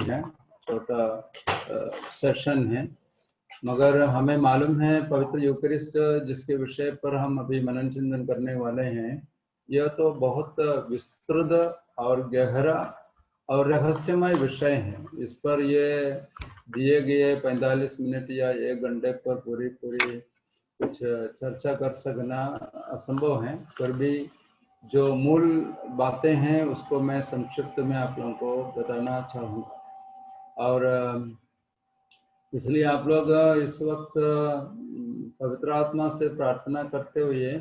है, छोटा सेशन है, मगर हमें मालूम है पवित्र यूकरिस्ट जिसके विषय पर हम अभी मनन चिंतन करने वाले हैं, यह तो बहुत विस्तृत और गहरा और रहस्यमय विषय है। इस पर ये दिए गए 45 मिनट या 1 घंटे पर पूरी कुछ चर्चा कर सकना असंभव है, पर भी जो मूल बातें हैं उसको मैं संक्षिप्त में आप लोगों को बताना चाहूँगा। और इसलिए आप लोग इस वक्त पवित्र आत्मा से प्रार्थना करते हुए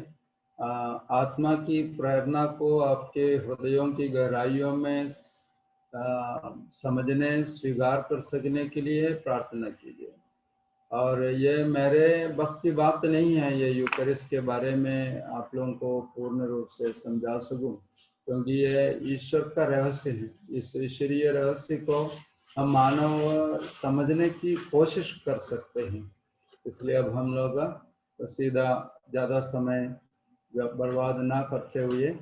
आत्मा की प्रेरणा को आपके हृदयों की गहराइयों में समझने स्वीकार कर सकने के लिए प्रार्थना कीजिए। और ये मेरे बस की बात नहीं है ये यूकरिस्ट के बारे में आप लोगों को पूर्ण रूप से समझा सकूं, क्योंकि ये ईश्वर का रहस्य है। इस ईश्वरीय रहस्य को हम मानव समझने की कोशिश कर सकते हैं। इसलिए अब हम लोग सीधा ज़्यादा समय बर्बाद ना करते हुए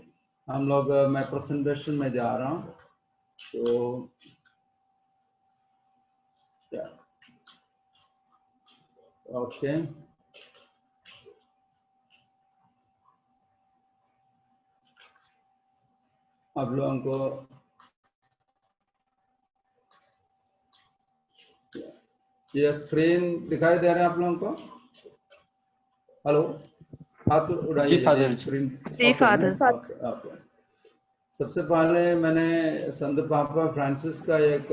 हम लोग मैं प्रेजेंटेशन में जा रहा हूँ। तो ओके, आप लोगों को ये स्क्रीन दिखाई दे रहा है आप लोगों को? हेलो, हाथ उड़ाइए स्क्रीन। जी फादर। सबसे पहले मैंने संत पापा फ्रांसिस का एक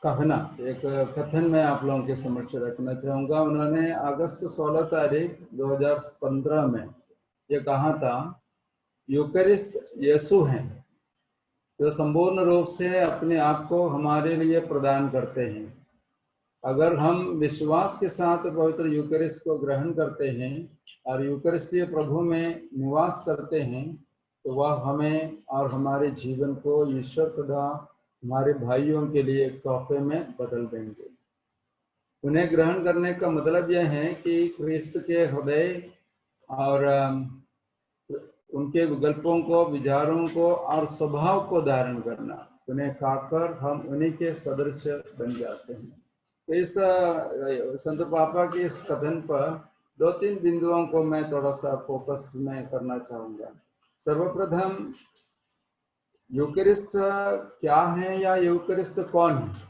कथन मैं आप लोगों के समक्ष रखना चाहूँगा। उन्होंने अगस्त 16 तारीख 2015 में ये कहा था, यूकरिस्ट यीशु हैं जो संपूर्ण रूप से अपने आप को हमारे लिए प्रदान करते हैं। अगर हम विश्वास के साथ पवित्र यूकरिस्ट को ग्रहण करते हैं और यूकरिस्तीय प्रभु में निवास करते हैं, तो वह हमें और हमारे जीवन को ईश्वर तथा हमारे भाइयों के लिए एक तोहफे में बदल देंगे। उन्हें ग्रहण करने का मतलब यह है कि क्रिस्त के हृदय और उनके विकल्पों को, विचारों को और स्वभाव को धारण करना। उन्हें खाकर हम उन्हीं के सदृश बन जाते हैं। तो इस संत पापा के इस कथन पर 2-3 बिंदुओं को मैं थोड़ा सा फोकस में करना चाहूँगा। सर्वप्रथम, यूकरिस्ट क्या है या यूकरिस्ट कौन है?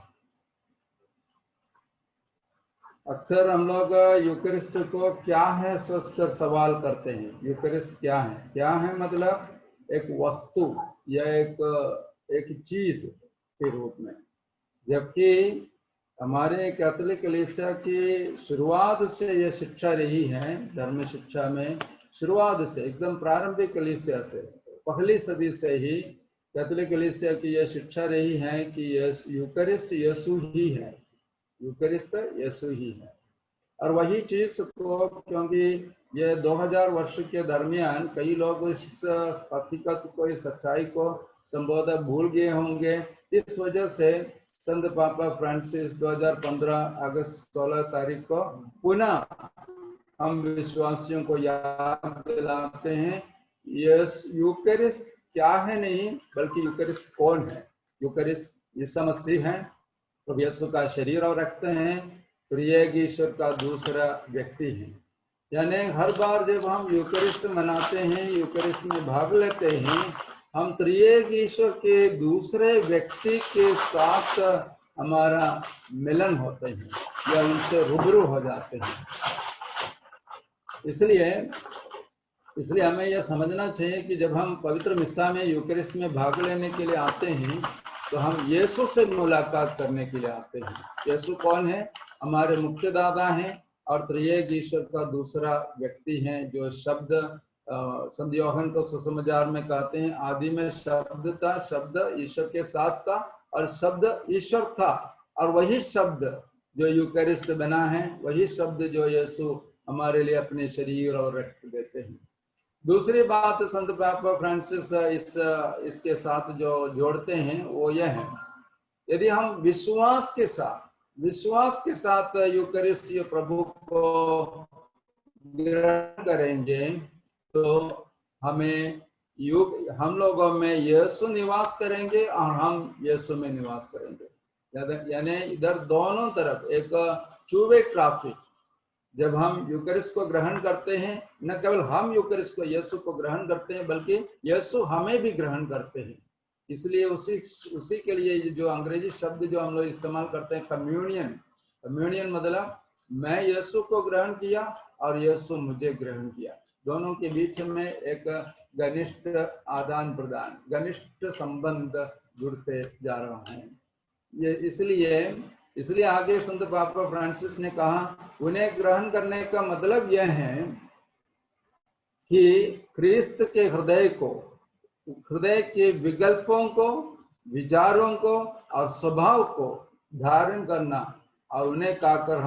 अक्सर हम लोग यूकरिस्ट को क्या है सोचकर सवाल करते हैं। यूकरिस्ट क्या है? क्या है मतलब एक वस्तु या एक चीज के रूप में। जबकि हमारे कैथोलिक कलीसिया की शुरुआत से यह शिक्षा रही है, धर्म शिक्षा में शुरुआत से, एकदम प्रारंभिक कलीसिया से, पहली सदी से ही कैथोलिक कलीसिया की यह शिक्षा रही है कि यूकरिस्ट यीशु ही है, यूकरिस्ट यीशु ही है। और वही चीज को, क्योंकि ये 2000 वर्ष के दरमियान कई लोग इस हकीकत को, इस सच्चाई को संभवतः भूल गए होंगे। इस वजह से संत पापा फ्रांसिस 2015 अगस्त 16 तारीख को पुनः हम विश्वासियों को याद दिलाते हैं, यस यूकरिस्ट क्या है नहीं, बल्कि यूकरिस्ट कौन है। यूकरिस्ट यीशु मसीह है, प्रभु यीशु का शरीर और रक्त हैं, त्रिएक ईश्वर का दूसरा व्यक्ति है। यानी हर बार जब हम यूकरिस्ट मनाते हैं, यूकरिस्ट में भाग लेते हैं, हम त्रिएक ईश्वर के दूसरे व्यक्ति के साथ हमारा मिलन होते हैं या उनसे रूबरू हो जाते हैं। इसलिए हमें यह समझना चाहिए कि जब हम पवित्र मिस्सा में, यूकरिस्ट में भाग लेने के लिए आते हैं, तो हम यीशु से मुलाकात करने के लिए आते हैं। यीशु कौन है? हमारे मुक्तिदाता हैं और त्रिएक ईश्वर का दूसरा व्यक्ति हैं, जो शब्द संत यूहन्ना को सुसमाचार में कहते हैं, आदि में शब्द था, शब्द ईश्वर के साथ था और शब्द ईश्वर था। और वही शब्द जो यूकरिस्ट बना है, वही शब्द जो यीशु हमारे लिए अपने शरीर और रक्त देते हैं। दूसरी बात संत पापा फ्रांसिस इसके साथ जो जोड़ते हैं वो यह है, यदि हम विश्वास के साथ यूकरिस्तीय प्रभु को ग्रहण करेंगे, तो हमें हम लोगों में यीशु निवास करेंगे और हम यीशु में निवास करेंगे। यानी इधर दोनों तरफ एक टू वे ट्रैफिक। जब हम यूकरिस्ट को ग्रहण करते हैं, न केवल हम यूकरिस्ट को यीशु को ग्रहण करते हैं, बल्कि यीशु हमें भी ग्रहण करते हैं। इसलिए उसी के लिए जो अंग्रेजी शब्द जो हम लोग इस्तेमाल करते हैं, कम्युनियन। कम्युनियन मतलब मैं यीशु को ग्रहण किया और यीशु मुझे ग्रहण किया। दोनों के बीच में एक घनिष्ठ आदान प्रदान, घनिष्ठ संबंध जुड़ते जा रहा है। ये इसलिए आगे संत पापा फ्रांसिस ने कहा, उन्हें ग्रहण करने का मतलब यह है कि ख्रिस्त के हृदय के विकल्पों को, विचारों को और स्वभाव को धारण करना और उन्हें खाकर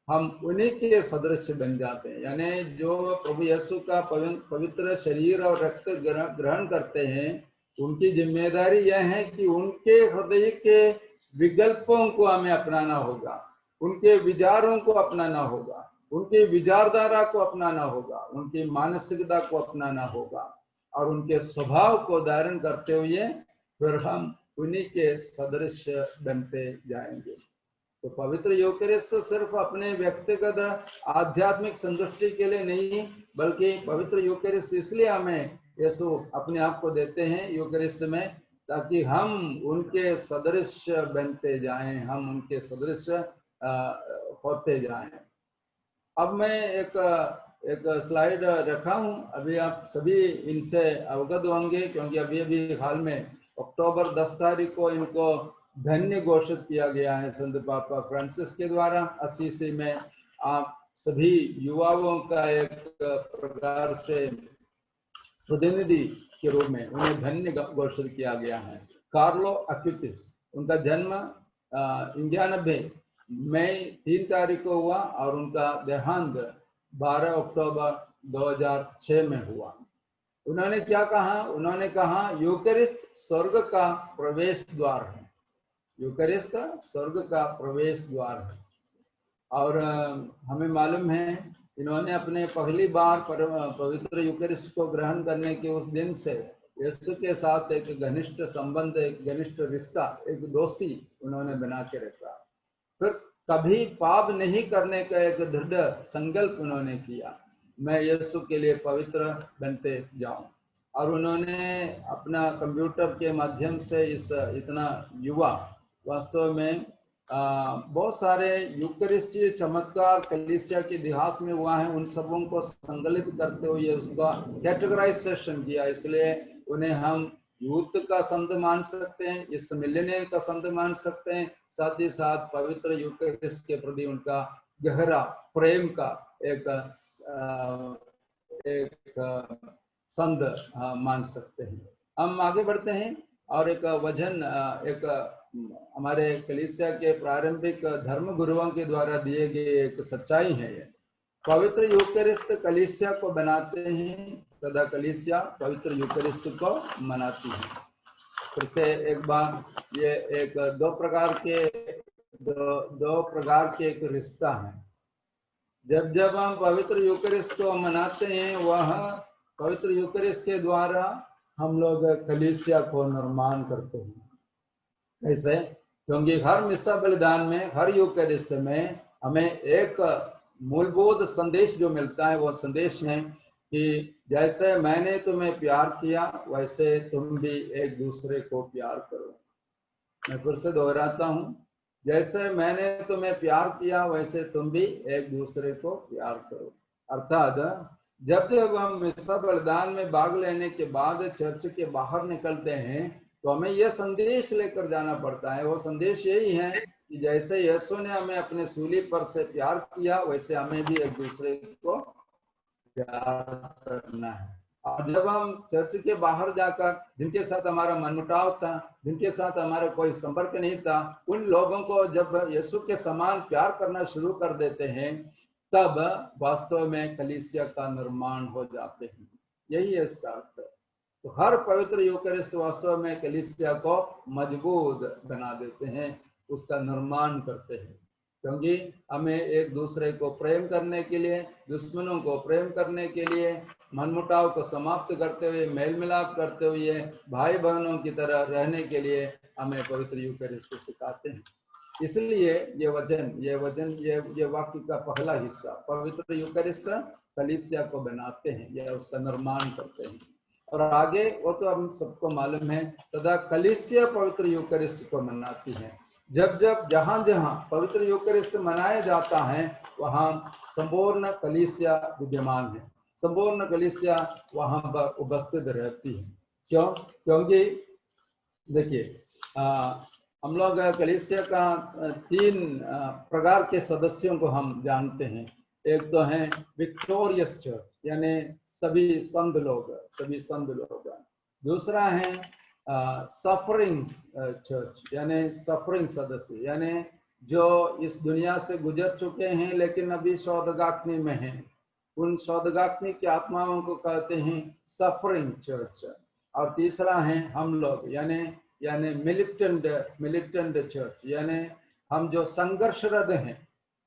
हम उन्हीं के सदृश बन जाते हैं। यानी जो प्रभु यीशु का पवित्र शरीर और रक्त ग्रहण करते हैं, उनकी जिम्मेदारी यह है कि उनके हृदय के विकल्पों को हमें अपनाना होगा, उनके विचारों को अपनाना होगा, उनकी विचारधारा को अपनाना होगा, उनकी मानसिकता को अपनाना होगा और उनके स्वभाव को धारण करते हुए फिर हम उन्हीं के सदृश बनते जाएंगे। तो पवित्र यूकरिस्ट सिर्फ अपने व्यक्तिगत आध्यात्मिक संतुष्टि के लिए नहीं, बल्कि पवित्र यूकरिस्ट इसलिए हमें यीशु अपने आप को देते हैं यूकरिस्ट में, ताकि हम उनके सदृश बनते जाएं, हम उनके सदृश होते जाएं। अब मैं एक स्लाइड रखा हूं, अभी आप सभी इनसे अवगत होंगे, क्योंकि अभी हाल में अक्टूबर 10 तारीख को इनको धन्य घोषित किया गया है संत पापा फ्रांसिस के द्वारा। असीसी में आप सभी युवाओं का एक प्रकार से प्रतिनिधि के रूप में उन्हें धन्य घोषित किया गया है। कार्लो अक्विटिस, उनका जन्म 99 मई 3 तारीख को हुआ और उनका देहांत 12 अक्टूबर 2006 में हुआ। उन्होंने क्या कहा? उन्होंने कहा यूकरिस्ट स्वर्ग का प्रवेश द्वार है। यूकरिस्ट स्वर्ग का प्रवेश द्वार है। और हमें मालूम है इन्होंने अपने पहली बार पवित्र यूकरिस्ट को ग्रहण करने के उस दिन से यीशु के साथ एक घनिष्ठ संबंध, एक घनिष्ठ रिश्ता, एक दोस्ती उन्होंने बना के रखा। फिर कभी पाप नहीं करने का एक दृढ़ संकल्प उन्होंने किया, मैं यीशु के लिए पवित्र बनते जाऊं। और उन्होंने अपना कंप्यूटर के माध्यम से इतना युवा वास्तव में बहुत सारे यूकरिस्टीय चमत्कार कलीसिया के इतिहास में हुआ है, उन सबों को संकलित करते हुए उसका कैटेगराइजेशन किया। इसलिए उन्हें हम यूथ का संत मान सकते हैं, इस मिलेनियम का संत मान सकते हैं, साथ ही साथ पवित्र यूकरिस्ट के प्रति उनका गहरा प्रेम का एक संत मान सकते हैं। हम आगे बढ़ते हैं और एक वचन, एक हमारे कलीसिया के प्रारंभिक धर्म गुरुओं के द्वारा दिए गए एक सच्चाई है। ये पवित्र यूकरिस्ट कलीसिया को बनाते हैं, तथा कलीसिया पवित्र यूकरिस्ट को मनाती है। फिर से एक बार ये एक दो प्रकार के एक रिश्ता है। जब हम पवित्र यूकरिस्ट को मनाते हैं, वह पवित्र यूकरिस्ट के द्वारा हम लोग कलीसिया को निर्माण करते हैं। कैसे? क्योंकि हर मिस्सा बलिदान में, हर यूकरिस्ट में हमें एक मूलभूत संदेश जो मिलता है, वो संदेश है कि जैसे मैंने तुम्हें प्यार किया वैसे तुम भी एक दूसरे को प्यार करो। मैं फिर से दोहराता हूँ, जैसे मैंने तुम्हें प्यार किया वैसे तुम भी एक दूसरे को प्यार करो। अर्थात जब हम मिस्सा बलिदान में भाग लेने के बाद चर्च के बाहर निकलते हैं, तो हमें यह संदेश लेकर जाना पड़ता है। वो संदेश यही है कि जैसे यीशु ने हमें अपने सूली पर से प्यार किया, वैसे हमें भी एक दूसरे को प्यार करना है। और जब हम चर्च के बाहर जाकर जिनके साथ हमारा मनमुटाव था, जिनके साथ हमारा कोई संपर्क नहीं था, उन लोगों को जब यीशु के समान प्यार करना शुरू कर देते हैं, तब वास्तव में कलीसिया का निर्माण हो जाते हैं। यही है इसका अर्थ। तो हर पवित्र यूकरिस्ट वास्तव में कलीसिया को मजबूत बना देते हैं, उसका निर्माण करते हैं। क्योंकि हमें एक दूसरे को प्रेम करने के लिए, दुश्मनों को प्रेम करने के लिए, मनमुटाव को समाप्त करते हुए, मेल मिलाप करते हुए भाई बहनों की तरह रहने के लिए हमें पवित्र यूकरिस्ट सिखाते हैं। इसलिए ये वाक्य का पहला हिस्सा, पवित्र यूकरिस्ट कलीसिया को बनाते हैं या उसका निर्माण करते हैं। और आगे वो तो हम सबको मालूम है, तथा कलीसिया पवित्र यूकरिस्ट को मनाती है। जब जब जहां जहां पवित्र यूकरिस्ट मनाया जाता है वहां संपूर्ण कलीसिया विद्यमान है, संपूर्ण कलीसिया वहां पर उपस्थित रहती है। क्यों? क्योंकि देखिए, हम लोग कलीसिया का 3 प्रकार के सदस्यों को हम जानते हैं। एक तो है विक्टोरियस चर्च, यानी सभी संत लोग। दूसरा है सफरिंग चर्च, यानी सफरिंग सदस्य, यानी जो इस दुनिया से गुजर चुके हैं लेकिन अभी सौदगाग्नि में हैं, उन सौदगाग्नि की आत्माओं को कहते हैं सफरिंग चर्च। और तीसरा है हम लोग, यानी मिलिटेंट चर्च, यानी हम जो संघर्षरत हैं,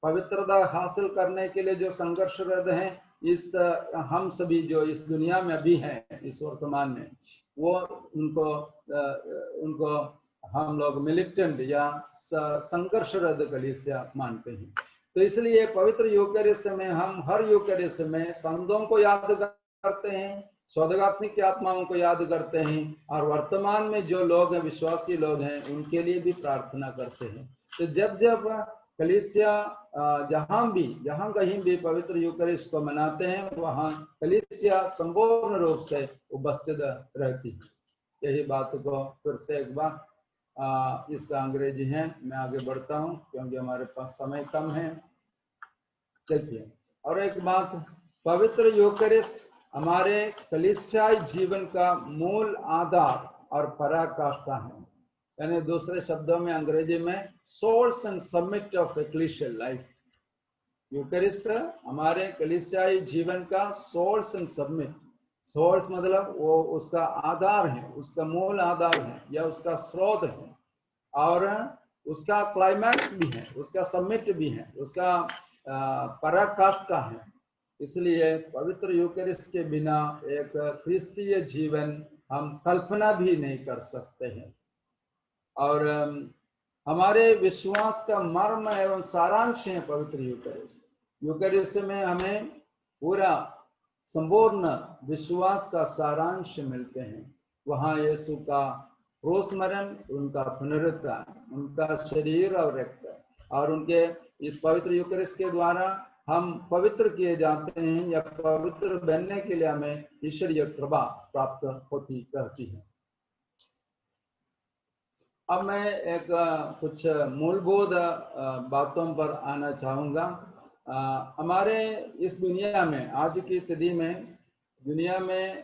पवित्रता हासिल करने के लिए जो संघर्षरत हैं, इस हम सभी जो इस दुनिया में अभी हैं, इस वर्तमान में, वो उनको हम लोग मिलिटेंट या संघर्षरत कलीसिया मानते हैं। तो इसलिए पवित्र यूकरिस्ट में हम हर यूकरिस्ट में संतों को याद करते हैं, सौदगात्मिक की आत्माओं को याद करते हैं, और वर्तमान में जो लोग हैं, विश्वासी लोग हैं, उनके लिए भी प्रार्थना करते हैं। तो जब जब कलीसिया जहाँ कहीं भी पवित्र यूकरिस्ट को मनाते हैं, वहाँ कलीसिया संपूर्ण रूप से उपस्थित रहती है। यही बात को फिर से एक बार, इसका अंग्रेजी है, मैं आगे बढ़ता हूँ क्योंकि हमारे पास समय कम है। देखिए, और एक बात, पवित्र यूकरिस्ट हमारे कलीसियाई जीवन का मूल आधार और पराकाष्ठा है, यानी दूसरे शब्दों में अंग्रेजी में source and summit of ecclesial life. Eucharist हमारे कलीसियाई जीवन का सोर्स एंड समिट, सोर्स मतलब वो उसका आधार है, उसका मूल आधार है या उसका स्रोत है, और उसका क्लाइमैक्स भी है, उसका समिट भी है, उसका पराकाष्ठा है। इसलिए पवित्र यूकरिस्ट के बिना एक क्रिस्तीय जीवन हम कल्पना भी नहीं कर सकते हैं। और हमारे विश्वास का मर्म एवं सारांश है पवित्र यूकरिस्ट। यूकरिस्ट में हमें पूरा संपूर्ण विश्वास का सारांश मिलते हैं। वहाँ यीशु का क्रूसमरण, उनका पुनरुत्थान, उनका शरीर और रक्त, और उनके इस पवित्र यूकरिस्ट के द्वारा हम पवित्र किए जाते हैं, या पवित्र बनने के लिए हमें ईश्वरीय कृपा प्राप्त होती रहती है। अब मैं एक कुछ मूलभूत बातों पर आना चाहूँगा। हमारे इस दुनिया में, आज की स्थिति में, दुनिया में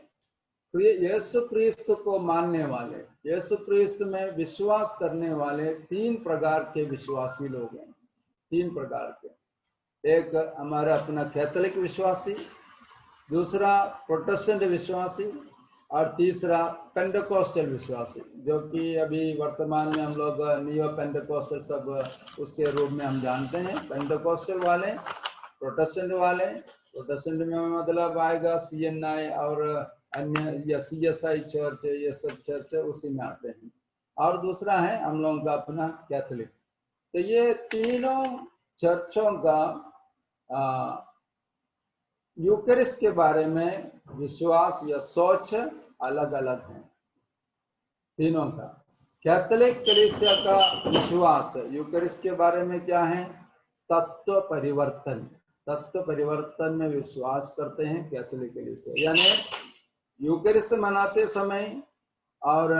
यीशु क्रिस्त को मानने वाले, यीशु क्रिस्त में विश्वास करने वाले 3 प्रकार के विश्वासी लोग हैं। 3 प्रकार के, एक हमारा अपना कैथोलिक विश्वासी, दूसरा प्रोटेस्टेंट विश्वासी, और तीसरा पेंटेकोस्टल विश्वासी, जो कि अभी वर्तमान में हम लोग नियो पेंटेकोस्टल सब उसके रूप में हम जानते हैं। पेंटेकोस्टल वाले, प्रोटेस्टेंट वाले, प्रोटेस्टेंट में मतलब आएगा CNI और अन्य या CSI चर्च, ये सब चर्च उसी में आते हैं। और दूसरा है हम लोगों का अपना कैथोलिक। तो ये तीनों चर्चों का यूकरिस्ट के बारे में विश्वास या सोच अलग अलग है, तीनों का। कैथोलिक कलीसिया का विश्वास यूकरिस्ट के बारे में क्या है? तत्व परिवर्तन, तत्व परिवर्तन में विश्वास करते हैं कैथोलिक कलीसिया। यानी यूकरिस्ट मनाते समय और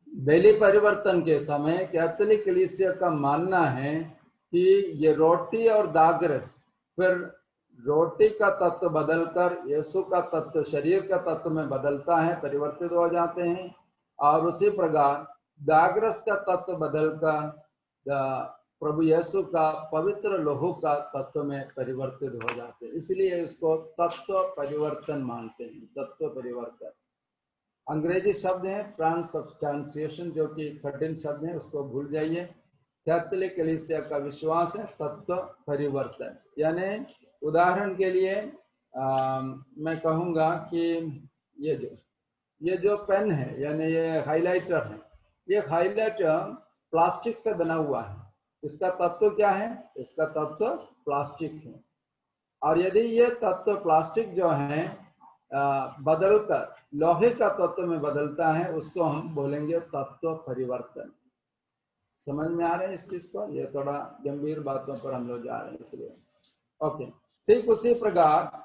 बेली परिवर्तन के समय कैथोलिक कलीसिया का मानना है कि ये रोटी और दागरस, फिर रोटी का तत्व बदलकर यीशु का तत्व, शरीर का तत्व में बदलता है, परिवर्तित हो जाते हैं। और उसी प्रकार दागरस का तत्व बदलकर प्रभु यीशु का पवित्र लोहू का तत्व में परिवर्तित हो जाते हैं। इसलिए इसको तत्व परिवर्तन मानते हैं, तत्व परिवर्तन। अंग्रेजी शब्द है ट्रांससब्सटेंशिएशन, जो कि कठिन शब्द है, उसको भूल जाइए। कैथोलिक कलीसिया का विश्वास है तत्व परिवर्तन। यानी उदाहरण के लिए मैं कहूँगा कि ये जो पेन है यानी ये हाइलाइटर है, ये हाइलाइटर प्लास्टिक से बना हुआ है। इसका तत्व क्या है? इसका तत्व प्लास्टिक है। और यदि ये तत्व प्लास्टिक जो है बदलकर लोहे का तत्व में बदलता है, उसको हम बोलेंगे तत्व परिवर्तन। समझ में आ रहे हैं इस चीज को? ये थोड़ा गंभीर बातों पर हम लोग जा रहे हैं इसलिए। ओके, ठीक उसी प्रकार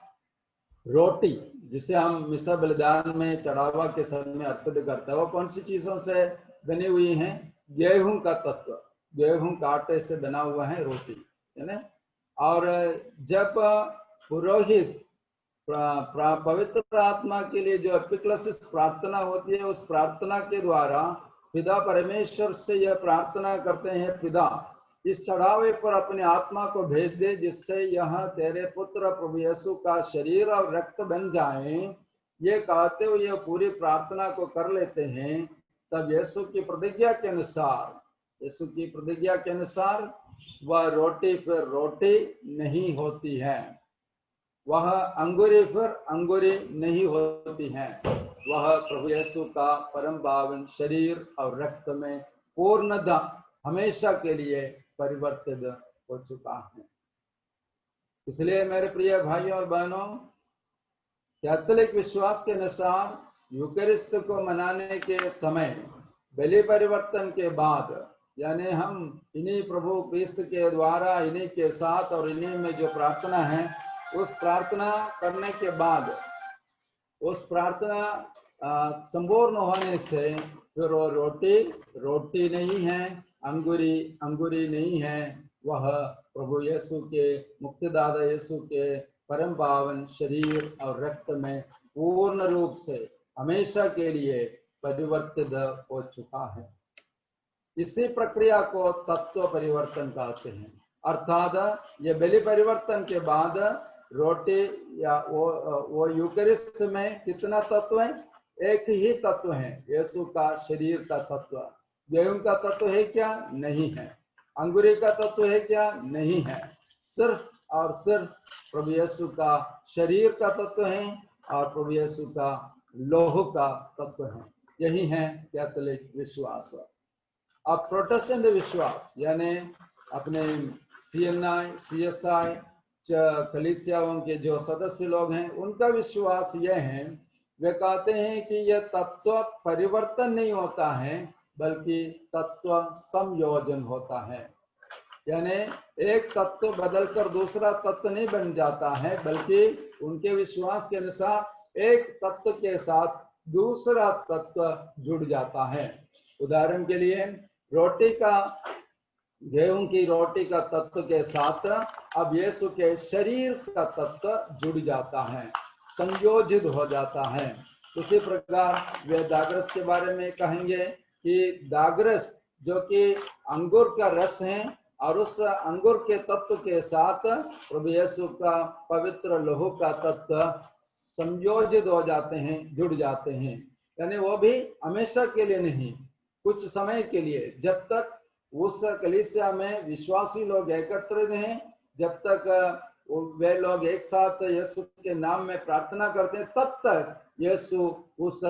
रोटी जिसे हम मिसा बलिदान में चढ़ावा के समय में अर्पित करते हैं, वो कौन सी चीजों से बनी हुई है? गेहूं का तत्व, गेहूं का आटे से बना हुआ है रोटी, है ना। और जब पुरोहित पवित्र आत्मा के लिए जो एपिक्लेसिस प्रार्थना होती है, उस प्रार्थना के द्वारा पिता परमेश्वर से यह प्रार्थना करते हैं, पिता इस चढ़ावे पर अपने आत्मा को भेज दे, जिससे यह तेरे पुत्र प्रभु यीशु का शरीर और रक्त बन जाए। ये कहते हुए यह पूरी प्रार्थना को कर लेते हैं। तब यीशु की प्रतिज्ञा के अनुसार वह रोटी फिर रोटी नहीं होती है, वह अंगूरी फिर अंगूरी नहीं होती है, वह प्रभु यीशु का परम पावन शरीर और रक्त में पूर्णतः हमेशा के लिए परिवर्तित हो चुका है। इसलिए मेरे प्रिय भाइयों और बहनों, कैथोलिक विश्वास के अनुसार यूकरिस्ट को मनाने के समय बलि परिवर्तन के बाद, यानी हम इन्हीं प्रभु क्रिस्त के द्वारा इन्हीं के साथ और इन्हीं में जो प्रार्थना है, उस प्रार्थना करने के बाद उस प्रार्थना संपूर्ण होने से फिर वो रोटी नहीं है, अंगूरी नहीं है, वह प्रभु यीशु के मुक्तिदाता यीशु के परम पावन शरीर और रक्त में पूर्ण रूप से हमेशा के लिए परिवर्तित हो चुका है। इसी प्रक्रिया को तत्व परिवर्तन कहते हैं। अर्थात ये बलि परिवर्तन के बाद रोटी या वो यूकरिस्ट में कितना तत्व है? एक ही तत्व है, यीशु का शरीर का तत्व। गेहूं का तत्व है क्या? नहीं है। अंगूरी का तत्व है क्या? नहीं है। सिर्फ और सिर्फ प्रभु यीशु का शरीर का तत्व है और प्रभु यीशु का लोह का तत्व है। यही है कैथोलिक विश्वास। अब प्रोटेस्टेंट विश्वास यानी अपने CSI कलीसियाओं के जो सदस्य लोग हैं, उनका विश्वास यह है, वे कहते हैं कि यह तत्व परिवर्तन नहीं होता है, बल्कि तत्व संयोजन होता है। यानी एक तत्व बदलकर दूसरा तत्व नहीं बन जाता है, बल्कि उनके विश्वास के अनुसार एक तत्व के साथ दूसरा तत्व जुड़ जाता है। उदाहरण के लिए गेहूं की रोटी का तत्व के साथ अब यीशु के शरीर का तत्व जुड़ जाता है, संयोजित हो जाता है। उसी प्रकार वे दागरस के बारे में कहेंगे कि दागरस जो कि अंगूर का रस है और उस अंगूर के तत्व के साथ प्रभु यीशु का पवित्र लहू का तत्व संयोजित हो जाते हैं, जुड़ जाते हैं। यानी वो भी हमेशा के लिए नहीं, कुछ समय के लिए, जब तक उस कलीसिया में विश्वासी लोग एकत्रित हैं, जब तक वे लोग एक साथ यीशु के नाम में प्रार्थना करते हैं, तब तक यीशु उस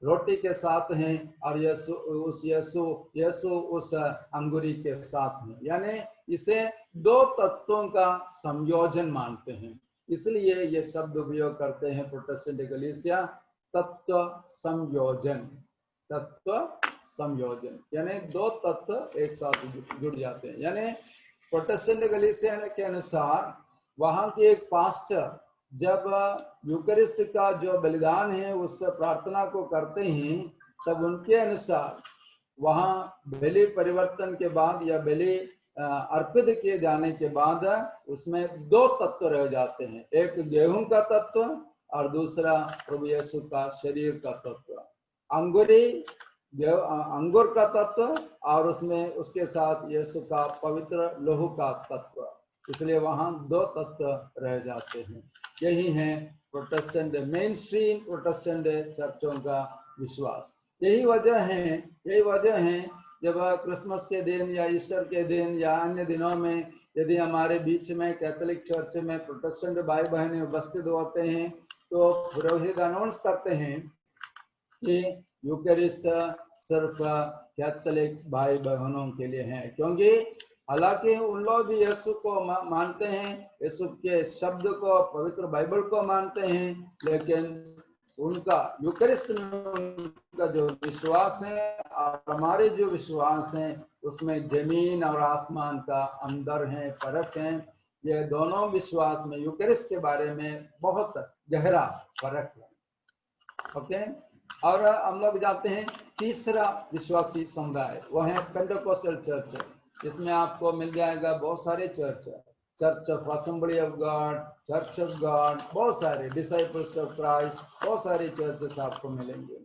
रोटी के साथ हैं और यीशु उस अंगूरी के साथ हैं। यानी इसे दो तत्वों का संयोजन मानते हैं। इसलिए ये शब्द उपयोग करते हैं प्रोटेस्टेंट कलीसिया, तत्व संयोजन, यानी दो तत्व एक साथ जुड़ जाते हैं। यानी प्रोटेस्टेंट कलीसिया के अनुसार वहां के एक पास्टर जब यूकरिस्ट का जो बलिदान है उस प्रार्थना को करते हैं, तब उनके अनुसार वहां बलि परिवर्तन के बाद या बलि अर्पित किए जाने के बाद उसमें दो तत्व रह जाते हैं, एक गेहूं का तत्व और दूसरा प्रभु यीशु का शरीर का तत्व। अंगूर का तत्व और उसमें उसके साथ यीशु का पवित्र लहू का तत्व, इसलिए वहां दो तत्व रह जाते हैं। यही है प्रोटेस्टेंट, मेन स्ट्रीम प्रोटेस्टेंट चर्चों का विश्वास। यही वजह है जब क्रिसमस के दिन या ईस्टर के दिन या अन्य दिनों में यदि हमारे बीच में कैथोलिक चर्च में प्रोटेस्टेंट भाई बहन उपस्थित होते हैं तो पुरोहित अनाउंस करते हैं कि यूकरिस्ट सिर्फ कैथोलिक भाई बहनों के लिए है, क्योंकि हालांकि उन लोग भी यीशु को मानते हैं, यीशु के शब्द को, पवित्र बाइबल को मानते हैं, लेकिन उनका यूकरिस्ट में उनका जो विश्वास है और हमारे जो विश्वास है उसमें जमीन और आसमान का अंदर है, फर्क है। ये दोनों विश्वास में यूकरिस्ट के बारे में बहुत गहरा फर्क है। ओके, और हम लोग जाते हैं तीसरा विश्वासी समुदाय, वो है पेंटेकोस्टल चर्चेस। इसमें आपको मिल जाएगा बहुत सारे church of assembly of God, church of God, बहुत सारे डिसाइपल्स ऑफ क्राइस्ट, बहुत सारे चर्चेस आपको मिलेंगे।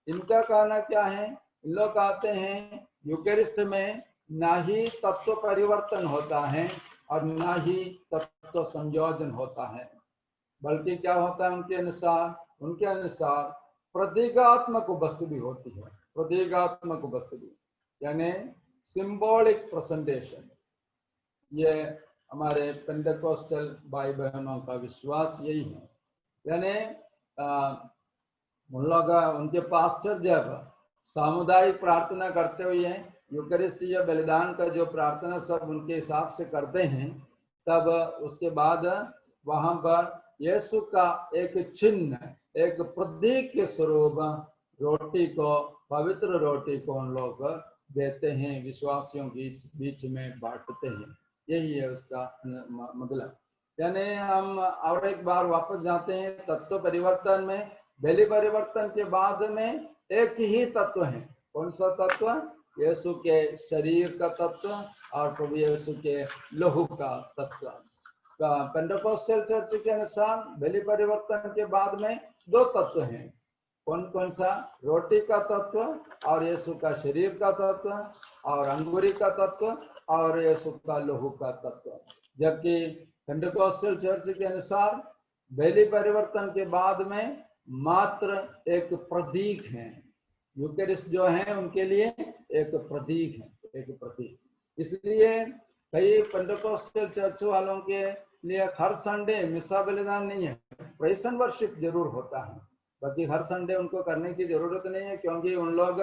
इनका कहना क्या है? इन लोग कहते हैं यूकरिस्ट में ना ही तत्व परिवर्तन होता है और ना ही तत्व संयोजन होता है, बल्कि क्या होता है उनके अनुसार प्रतीकात्मक उपस्थिति होती है। प्रतीकात्मक उपस्थिति यानी सिंबॉलिक प्रेजेंटेशन। ये हमारे पेंटेकोस्टल भाई बहनों का विश्वास यही है। यानी उन लोग, उनके पास्टर जब सामुदायिक प्रार्थना करते हुए यूकरिस्तीय बलिदान का जो प्रार्थना सब उनके हिसाब से करते हैं, तब उसके बाद वहां पर यीशु का एक चिन्ह, एक प्रतीक के स्वरूप रोटी को, पवित्र रोटी को उन लोग देते हैं, विश्वासियों के बीच में बांटते हैं। यही है उसका मतलब। यानी हम और एक बार वापस जाते हैं तत्व परिवर्तन में। बलि परिवर्तन के बाद में एक ही तत्व है। कौन सा तत्व? यीशु के शरीर का तत्व और प्रभु यीशु के लहू का तत्व। पेंटेकोस्टल चर्च के अनुसार बलि परिवर्तन के बाद में दो तत्व हैं। कौन सा? रोटी का तत्व और यीशु का शरीर का तत्व, और अंगूरी का तत्व और यीशु का लहू का तत्व। जबकि पेंटेकोस्टल चर्च के अनुसार बलि परिवर्तन के बाद में मात्र एक प्रतीक है। यूकरिस्ट जो है उनके लिए एक प्रतीक है, एक प्रतीक। इसलिए कई पेंटेकोस्टल चर्च वालों के लिए हर संडे मिसा बलिदान नहीं है, प्रेज़ एंड वर्शिप जरूर होता है, बाकी हर संडे उनको करने की जरूरत नहीं है, क्योंकि उन लोग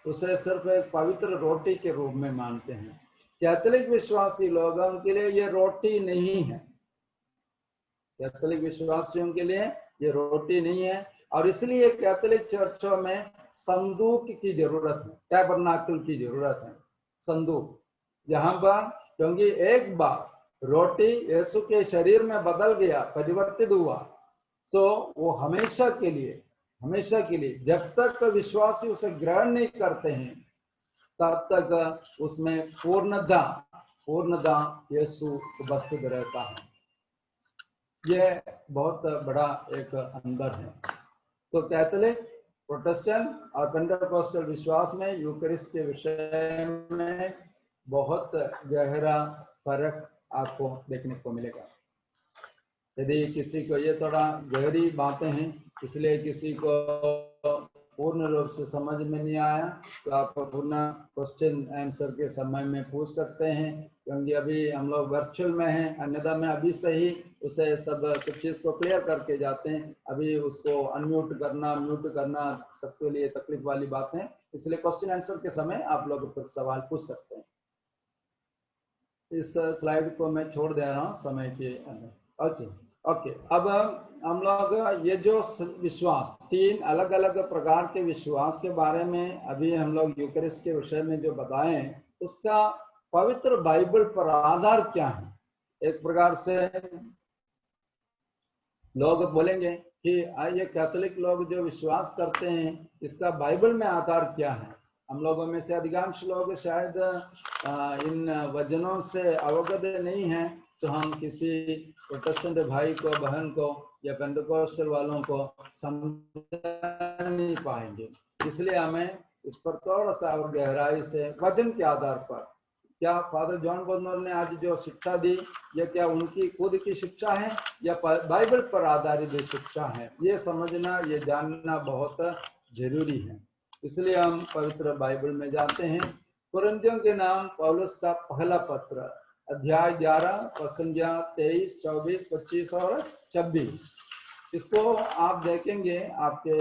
उसे सिर्फ एक पवित्र रोटी के रूप में मानते हैं। कैथोलिक विश्वासी लोग, उनके लिए ये रोटी नहीं है। कैथोलिक विश्वासियों के लिए ये रोटी नहीं है, और इसलिए कैथोलिक चर्चों में संदूक की जरूरत है, टैबरनाकल की जरूरत है, संदूक। यहाँ पर क्योंकि एक बार रोटी यीशु के शरीर में बदल गया, परिवर्तित हुआ, तो वो हमेशा के लिए जब तक विश्वासी उसे ग्रहण नहीं करते हैं, तब तक उसमें पूर्णता यीशु उपस्थित रहता है। यह बहुत बड़ा एक अंदर है। तो कैथोलिक, प्रोटेस्टेंट और पेंटेकोस्टल विश्वास में यूकरिस्ट के विषय में बहुत गहरा फर्क आपको देखने को मिलेगा। यदि किसी को ये थोड़ा गहरी बातें हैं, इसलिए किसी को पूर्ण रूप से समझ में नहीं आया, तो आप पूर्ण क्वेश्चन आंसर के समय में पूछ सकते हैं, क्योंकि अभी हम लोग वर्चुअल में हैं। अन्यथा मैं अभी से ही उसे सब चीज़ को क्लियर करके जाते हैं। अभी उसको अनम्यूट करना, म्यूट करना सबके लिए तकलीफ वाली बात है, इसलिए क्वेश्चन आंसर के समय आप लोग कुछ सवाल पूछ सकते हैं। इस स्लाइड को मैं छोड़ दे रहा हूँ समय के अंदर। अच्छा, ओके। अब हम लोग ये जो विश्वास, 3 अलग अलग प्रकार के विश्वास के बारे में अभी हम लोग यूकरिस्ट के विषय में जो बताए, उसका पवित्र बाइबल पर आधार क्या है? एक प्रकार से लोग बोलेंगे कि ये कैथोलिक लोग जो विश्वास करते हैं, इसका बाइबल में आधार क्या है? हम लोगों में से अधिकांश लोग शायद इन वचनों से अवगत नहीं हैं, तो हम किसी प्रोटेस्टेंट भाई को, बहन को या पेंटेकोस्टल वालों को समझ नहीं पाएंगे। इसलिए हमें इस पर थोड़ा सा और गहराई से वचन के आधार पर, क्या फादर जॉन बोजनर ने आज जो शिक्षा दी, यह क्या उनकी खुद की शिक्षा है या बाइबल पर आधारित शिक्षा है, ये समझना, ये जानना बहुत जरूरी है। इसलिए हम पवित्र बाइबल में जाते हैं। कुरिन्थियों के नाम पौलुस का पहला पत्र अध्याय 11 पद संख्या 23, 24, 25 और 26। इसको आप देखेंगे आपके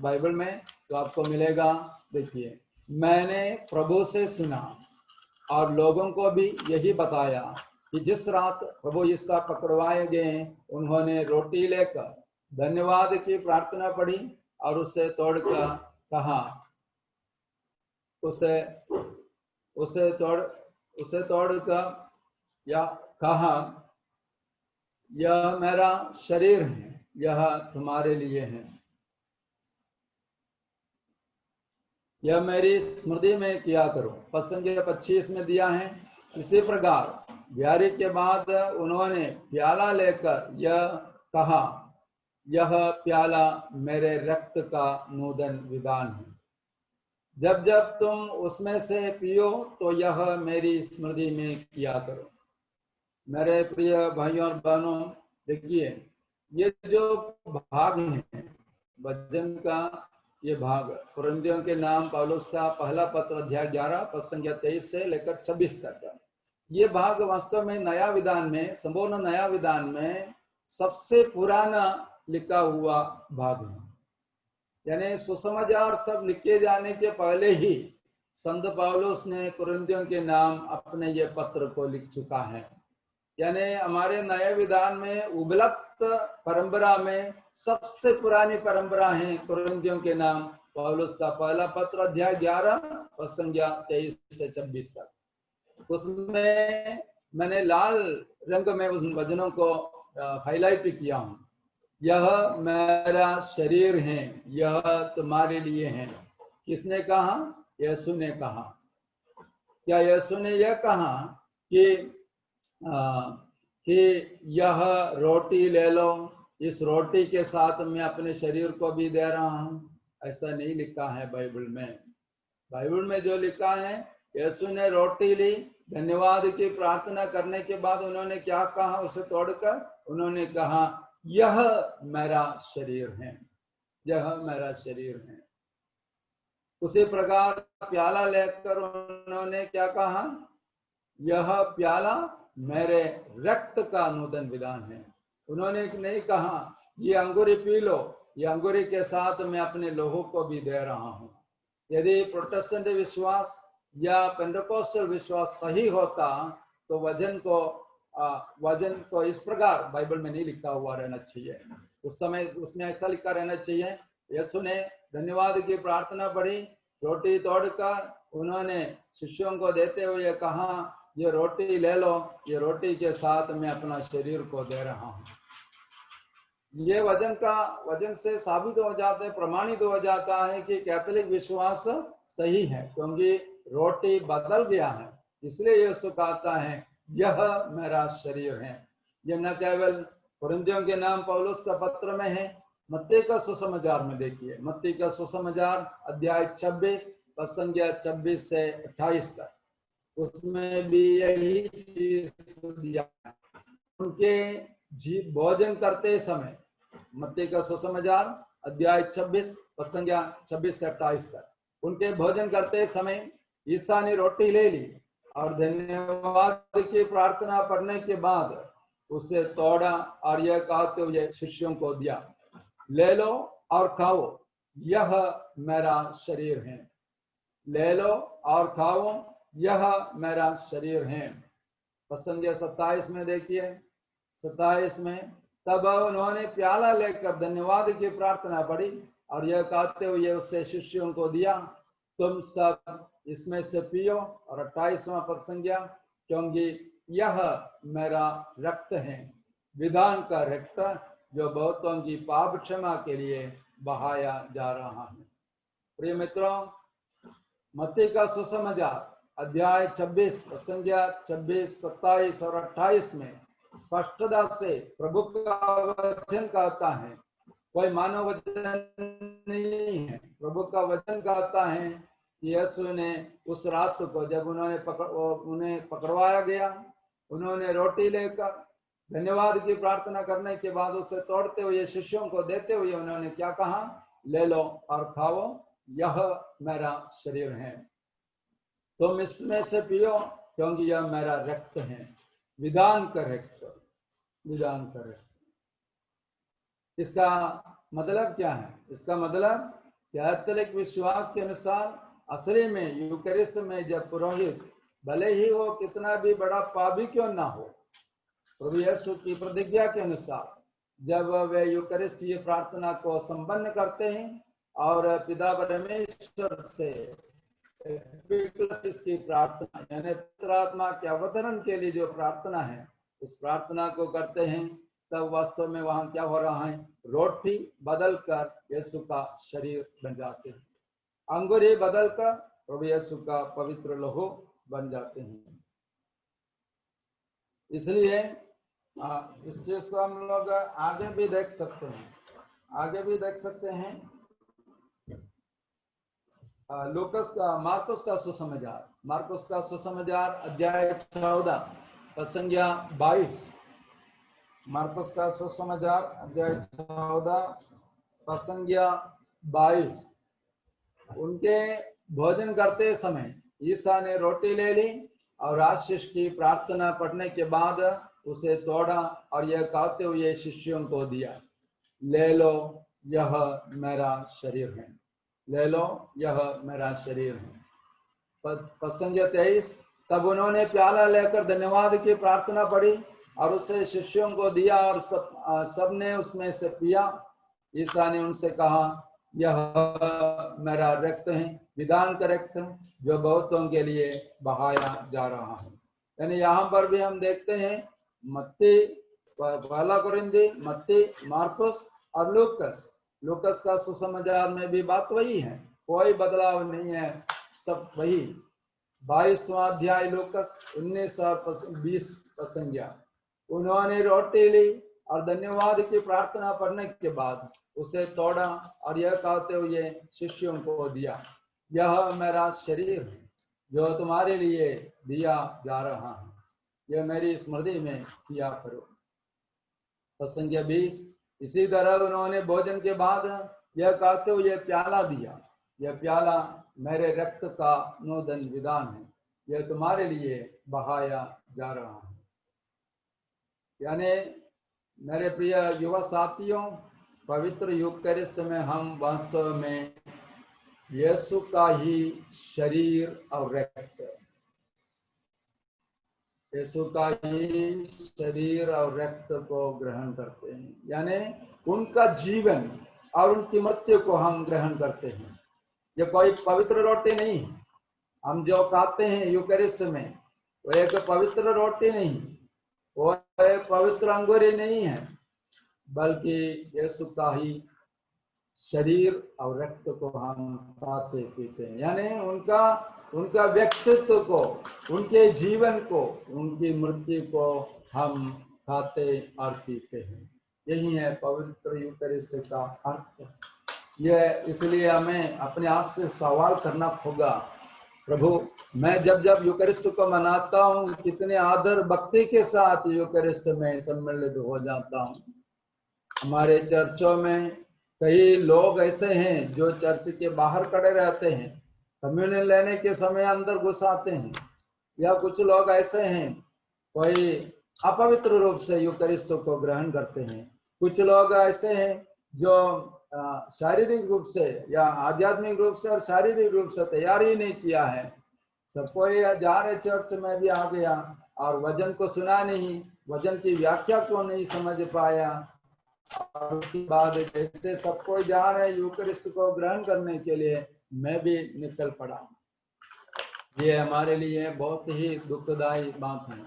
बाइबल में तो आपको मिलेगा। देखिए, मैंने प्रभु से सुना और लोगों को भी यही बताया कि जिस रात प्रभु यीशु पकड़वाए गए, उन्होंने रोटी लेकर धन्यवाद की प्रार्थना पढ़ी और उसे तोड़कर कहा, उसे तोड़कर या कहा, यह मेरा शरीर है, यह तुम्हारे लिए है, यह मेरी स्मृति में किया करो। पद संख्या 25 में दिया है, इसी प्रकार ब्यारी के बाद उन्होंने प्याला लेकर यह कहा, यह प्याला मेरे रक्त का नूतन विधान है। जब जब तुम उसमें से पियो तो यह मेरी स्मृति में किया करो। मेरे प्रिय भाइयों और बहनों, देखिए, ये जो भाग है वचन का, ये भाग कुरिन्थियों के नाम पौलुस का पहला पत्र अध्याय 11 पद संख्या 23 से लेकर 26 तक, ये भाग वास्तव में नया विधान में, संपूर्ण नया विधान में सबसे पुराना लिखा हुआ भाग है। यानी सुसमाचार सब लिखे जाने के पहले ही संत पौलुस ने कुरिन्थियों के नाम अपने ये पत्र को लिख चुका है। यानी हमारे नए विधान में उपलब्ध परंपरा में सबसे पुरानी परंपरा है कुरिन्थियों के नाम पौलुस का पहला पत्र अध्याय 11 पद संख्या 23 से 26 तक। उसमें मैंने लाल रंग में उस वचनों को हाईलाइट किया हूं। यह मेरा शरीर है, यह तुम्हारे लिए है। किसने कहा? यीशु ने कहा। क्या यीशु ने यह कहा कि यह रोटी ले लो, इस रोटी के साथ मैं अपने शरीर को भी दे रहा हूं? ऐसा नहीं लिखा है बाइबल में। बाइबल में जो लिखा है, यीशु ने रोटी ली, धन्यवाद की प्रार्थना करने के बाद उन्होंने क्या कहा? उसे तोड़कर उन्होंने कहा, यह मेरा शरीर है, यह मेरा शरीर है। उसी प्रकार प्याला लेकर उन्होंने क्या कहा? यह प्याला मेरे रक्त का नूतन विधान है। उन्होंने नहीं कहा ये अंगूरी पी लो, ये अंगूरी के साथ मैं अपने लोगों को भी दे रहा हूं। यदि प्रोटेस्टेंट विश्वास या पेंटेकोस्टल विश्वास सही होता तो वचन को इस प्रकार बाइबल में नहीं लिखा हुआ रहना चाहिए। उस समय उसमें ऐसा लिखा रहना चाहिए, यीशु ने धन्यवाद की प्रार्थना पढ़ी, रोटी तोड़कर उन्होंने शिष्यों को देते हुए कहा, ये रोटी ले लो, ये रोटी के साथ मैं अपना शरीर को दे रहा हूं। ये वचन से साबित हो जाता है, प्रमाणित हो जाता है कि कैथोलिक विश्वास सही है, क्योंकि रोटी बदल गया है। इसलिए यीशु कहता है, यह मेरा शरीर है। यह न केवल कुरिन्थियों के नाम पौलुस का पत्र में है, मत्ती का सुसमाचार में देखिए, मत्ती का सुसमाचार अध्याय 26 पद संख्या 26 से 28 तक, उसमें भी यही चीज दिया। उनके भोजन करते समय, मत्ती का सुसमाचार अध्याय 26 पद संख्या 26 से 28 तक, उनके भोजन करते समय ईसा ने रोटी ले ली और धन्यवाद की प्रार्थना पढ़ने के बाद उसे तोड़ा और यह कहते हुए शिष्यों को दिया, ले लो और खाओ, यह मेरा शरीर है। ले लो और खाओ, यह मेरा शरीर है। पद संख्या 27 में देखिए, 27 में, तब उन्होंने प्याला लेकर धन्यवाद की प्रार्थना पढ़ी और यह कहते हुए उससे शिष्यों को दिया, तुम सब इसमें से पियो। और 28वां पद संख्या, क्योंकि यह मेरा रक्त है, विधान का रक्त, जो बहुतों की पाप क्षमा के लिए बहाया जा रहा है। प्रिय मित्रों, मत्ती का सुसमाचार अध्याय 26 संख्या 26, 27 और 28 में स्पष्टता से प्रभु का वचन कहता है, कोई मानव वचन नहीं है। प्रभु का वचन कहता है कि यीशु ने उस रात को जब उन्हें पकड़वाया गया, उन्होंने रोटी लेकर धन्यवाद की प्रार्थना करने के बाद उसे तोड़ते हुए शिष्यों को देते हुए उन्होंने क्या कहा? ले लो और खाओ, यह मेरा शरीर है। तुम इसमें से पियो, क्योंकि यह मेरा रक्त है, विधान का रक्त, विधान का रक्त। इसका मतलब क्या है? इसका मतलब कैथोलिक विश्वास के अनुसार असली में यूकरिस्ट में जब पुरोहित, भले ही वो कितना भी बड़ा पापी क्यों ना हो, प्रभु यीशु की प्रतिज्ञा के अनुसार जब वे यूकरिस्ट ये प्रार्थना को संपन्न करते हैं और पिता परमेश्वर से की प्रार्थना यानी पवित्र आत्मा के अवतरण के लिए जो प्रार्थना है, उस प्रार्थना को करते हैं, तब वास्तव में वहां क्या हो रहा है? रोटी बदलकर यीशु का शरीर बन जाते हैं, अंगूरी बदलकर प्रभु यीशु का पवित्र लहू बन जाते हैं। इसलिए इस चीज को हम लोग आगे भी देख सकते हैं, आगे भी देख सकते हैं। लूकस का, मार्कुस का सुसमाचार, मार्कुस का सुसमाचार अध्याय 14 प्रसंज्ञा 22, मार्कुस का सुसमाचार अध्याय 14 प्रसंज्ञा 22। उनके भोजन करते समय ईसा ने रोटी ले ली और आशीष की प्रार्थना पढ़ने के बाद उसे तोड़ा और यह कहते हुए शिष्यों को दिया, ले लो, यह मेरा शरीर है, ले लो, यह मेरा शरीर है। प्रसंग 23, तब उन्होंने प्याला लेकर धन्यवाद की प्रार्थना पढ़ी और उसे शिष्यों को दिया और सबने उसमें से पिया। ईसा ने उनसे कहा, यह मेरा रक्त है, विधान का रक्त, जो बहुतों के लिए बहाया जा रहा है। यानी यहाँ पर भी हम देखते हैं मत्ती, पहला कुरिन्थी, मत्ती, मार्कुस और लूकस, लूकस का सुसमाचार में भी बात वही है, कोई बदलाव नहीं है, सब वही। 22वां अध्याय लूकस 19 और 20 प्रसंज्ञा। उन्होंने रोटी ली और धन्यवाद की प्रार्थना पढ़ने के बाद उसे तोड़ा और यह कहते हुए शिष्यों को दिया, यह मेरा शरीर है जो तुम्हारे लिए दिया जा रहा है, यह मेरी स्मृति में किया करो। प्रसंग 20, इसी तरह उन्होंने भोजन के बाद यह कहते हुए प्याला दिया, यह प्याला मेरे रक्त का नूतन विधान है, यह तुम्हारे लिए बहाया जा रहा है। यानी मेरे प्रिय युवा साथियों, पवित्र यूकरिस्ट में हम वास्तव में यीशु का ही शरीर और रक्त, यीशु का ही शरीर और रक्त को ग्रहण करते हैं, यानी उनका जीवन और उनकी मृत्यु को हम ग्रहण करते हैं। ये कोई पवित्र रोटी नहीं, हम जो खाते हैं यूकरिस्ट में वो एक पवित्र रोटी नहीं, वो एक पवित्र अंगूरी नहीं है, बल्कि यीशु का ही शरीर और रक्त को हम खाते पीते हैं। यानी उनका व्यक्तित्व को, उनके जीवन को, उनकी मृत्यु को हम खाते और पीते हैं। यही है पवित्र यूकरिस्ट का अर्थ। यह इसलिए हमें अपने आप से सवाल करना होगा, प्रभु मैं जब जब यूकरिस्ट को मनाता हूँ कितने आदर भक्ति के साथ यूकरिस्ट में सम्मिलित हो जाता हूँ। हमारे चर्चों में कई लोग ऐसे हैं जो चर्च के बाहर खड़े रहते हैं, कम्युनियन लेने के समय अंदर घुस आते हैं, या कुछ लोग ऐसे हैं कोई अपवित्र रूप से यूकरिस्ट को ग्रहण करते हैं, कुछ लोग ऐसे हैं जो शारीरिक रूप से या आध्यात्मिक रूप से और शारीरिक रूप से तैयार ही नहीं किया है। सब कोई जा रहे चर्च में भी आ गया और वचन को सुना नहीं, वचन की व्याख्या को नहीं समझ पाया, और उसके बाद जैसे सब कोई जा रहे यूकरिस्ट को ग्रहण करने के लिए मैं भी निकल पड़ा। ये हमारे लिए बहुत ही दुखदायी बात है।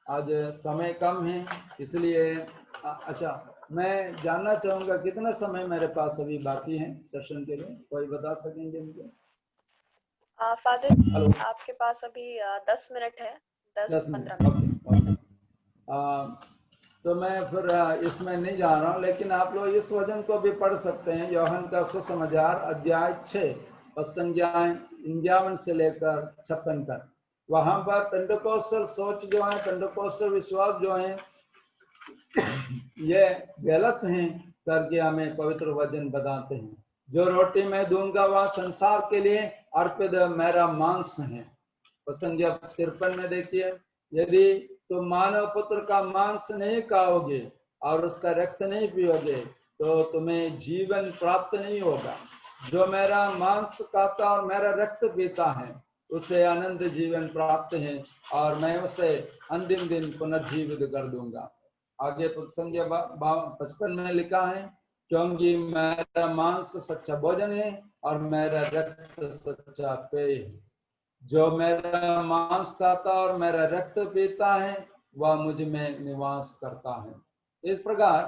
आज समय कम है, इसलिए अच्छा मैं जानना चाहूंगा कितना समय मेरे पास अभी बाकी है सेशन के लिए, कोई बता सकेंगे मुझे? फादर आपके पास अभी 10 मिनट है, 10-15 मिनट। तो मैं फिर इसमें नहीं जा रहा हूँ, लेकिन आप लोग इस वचन को भी पढ़ सकते हैं, यूहन्ना का सुसमाचार अध्याय 6 प्रसंज्ञाएं 51 से लेकर 56 तक। वहां पर पेंटेकोस्टल सोच जो है, पेंटेकोस्टल विश्वास जो है ये गलत हैं करके हमें पवित्र वचन बताते हैं। जो रोटी मैं दूंगा वह संसार के लिए अर्पित मेरा मांस है। प्रसंग 53 में देखिए, यदि तुम मानव पुत्र का मांस नहीं खाओगे और उसका रक्त नहीं पियोगे तो तुम्हें जीवन प्राप्त नहीं होगा। जो मेरा मांस खाता और मेरा रक्त पीता है उसे अनंत जीवन प्राप्त है और मैं उसे अंतिम दिन पुनर्जीवित कर दूंगा। आगे प्रसंग 55 में लिखा है, क्योंकि मेरा मांस सच्चा भोजन है और मेरा रक्त सच्चा पेय है। जो मेरा मांस खाता और मेरा रक्त पीता है वह मुझ में निवास करता है। इस प्रकार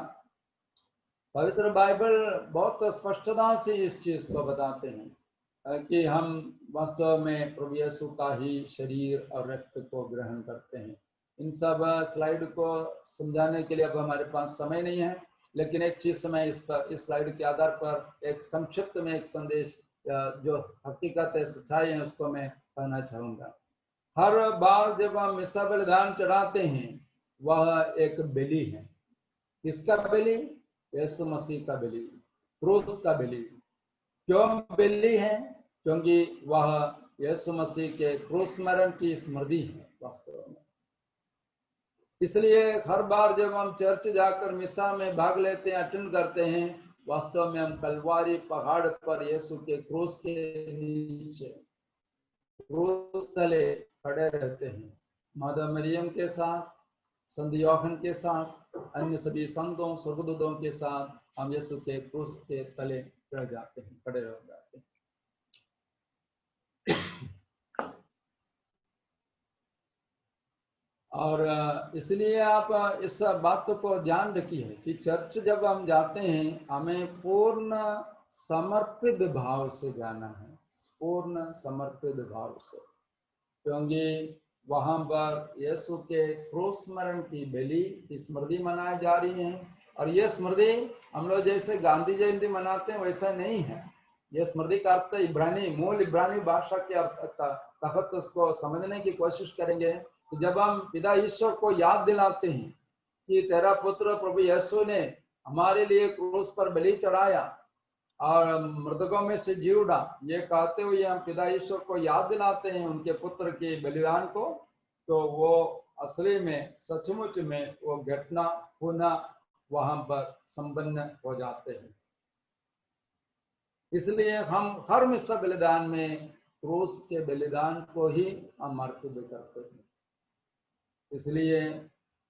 पवित्र बाइबल बहुत स्पष्टता से इस चीज को बताते हैं कि हम वास्तव में प्रभु यीशु का ही शरीर और रक्त को ग्रहण करते हैं। इन सब स्लाइड को समझाने के लिए अब हमारे पास समय नहीं है, लेकिन एक चीज मैं इस स्लाइड के आधार पर एक संक्षिप्त में एक संदेश जो हकीकत है, सच्चाई है, उसको मैं कहना चाहूंगा। हर बार जब हम मिसा बलिदान चढ़ाते हैं वह एक बलि है। किसका बलि? यीशु मसीह का बलि, क्रूस का बलि। क्यों बलि है? क्योंकि वह यीशु मसीह के क्रूस मरण की स्मृति है वास्तव में। इसलिए हर बार जब हम चर्च जाकर मिसा में भाग लेते हैं, अटेंड करते हैं, वास्तव में हम कलवारी पहाड़ पर यीशु के क्रूस के नीचे क्रूस तले खड़े रहते हैं, माता मरियम के साथ, संत यूहन्ना के साथ, अन्य सभी संतों स्वर्गदूतों के साथ हम यीशु के क्रूस के तले रह जाते हैं, खड़े रह जाते हैं। और इसलिए आप इस बात को ध्यान रखिए कि चर्च जब हम जाते हैं हमें पूर्ण समर्पित भाव से जाना है, पूर्ण समर्पित भाव से, क्योंकि वहां पर यीशु के क्रूस मरण की बलि की स्मृति मनाई जा रही है। और यह स्मृति हम लोग जैसे गांधी जयंती मनाते हैं वैसा नहीं है। यह स्मृति का अर्थ इब्रानी, मूल इब्रानी भाषा के अर्थ तहत उसको समझने की कोशिश करेंगे। तो जब हम पिता ईश्वर को याद दिलाते हैं कि तेरा पुत्र प्रभु यीशु ने हमारे लिए क्रूस पर बलि चढ़ाया और मृतकों में से जी उठा, ये कहते हुए हम पिता ईश्वर को याद दिलाते हैं उनके पुत्र के बलिदान को, तो वो असली में सचमुच में वो घटना पुनः वहां पर संपन्न हो जाते हैं। इसलिए हम हर मिसा बलिदान में क्रूस के बलिदान को ही हम अर्पित करते हैं। इसलिए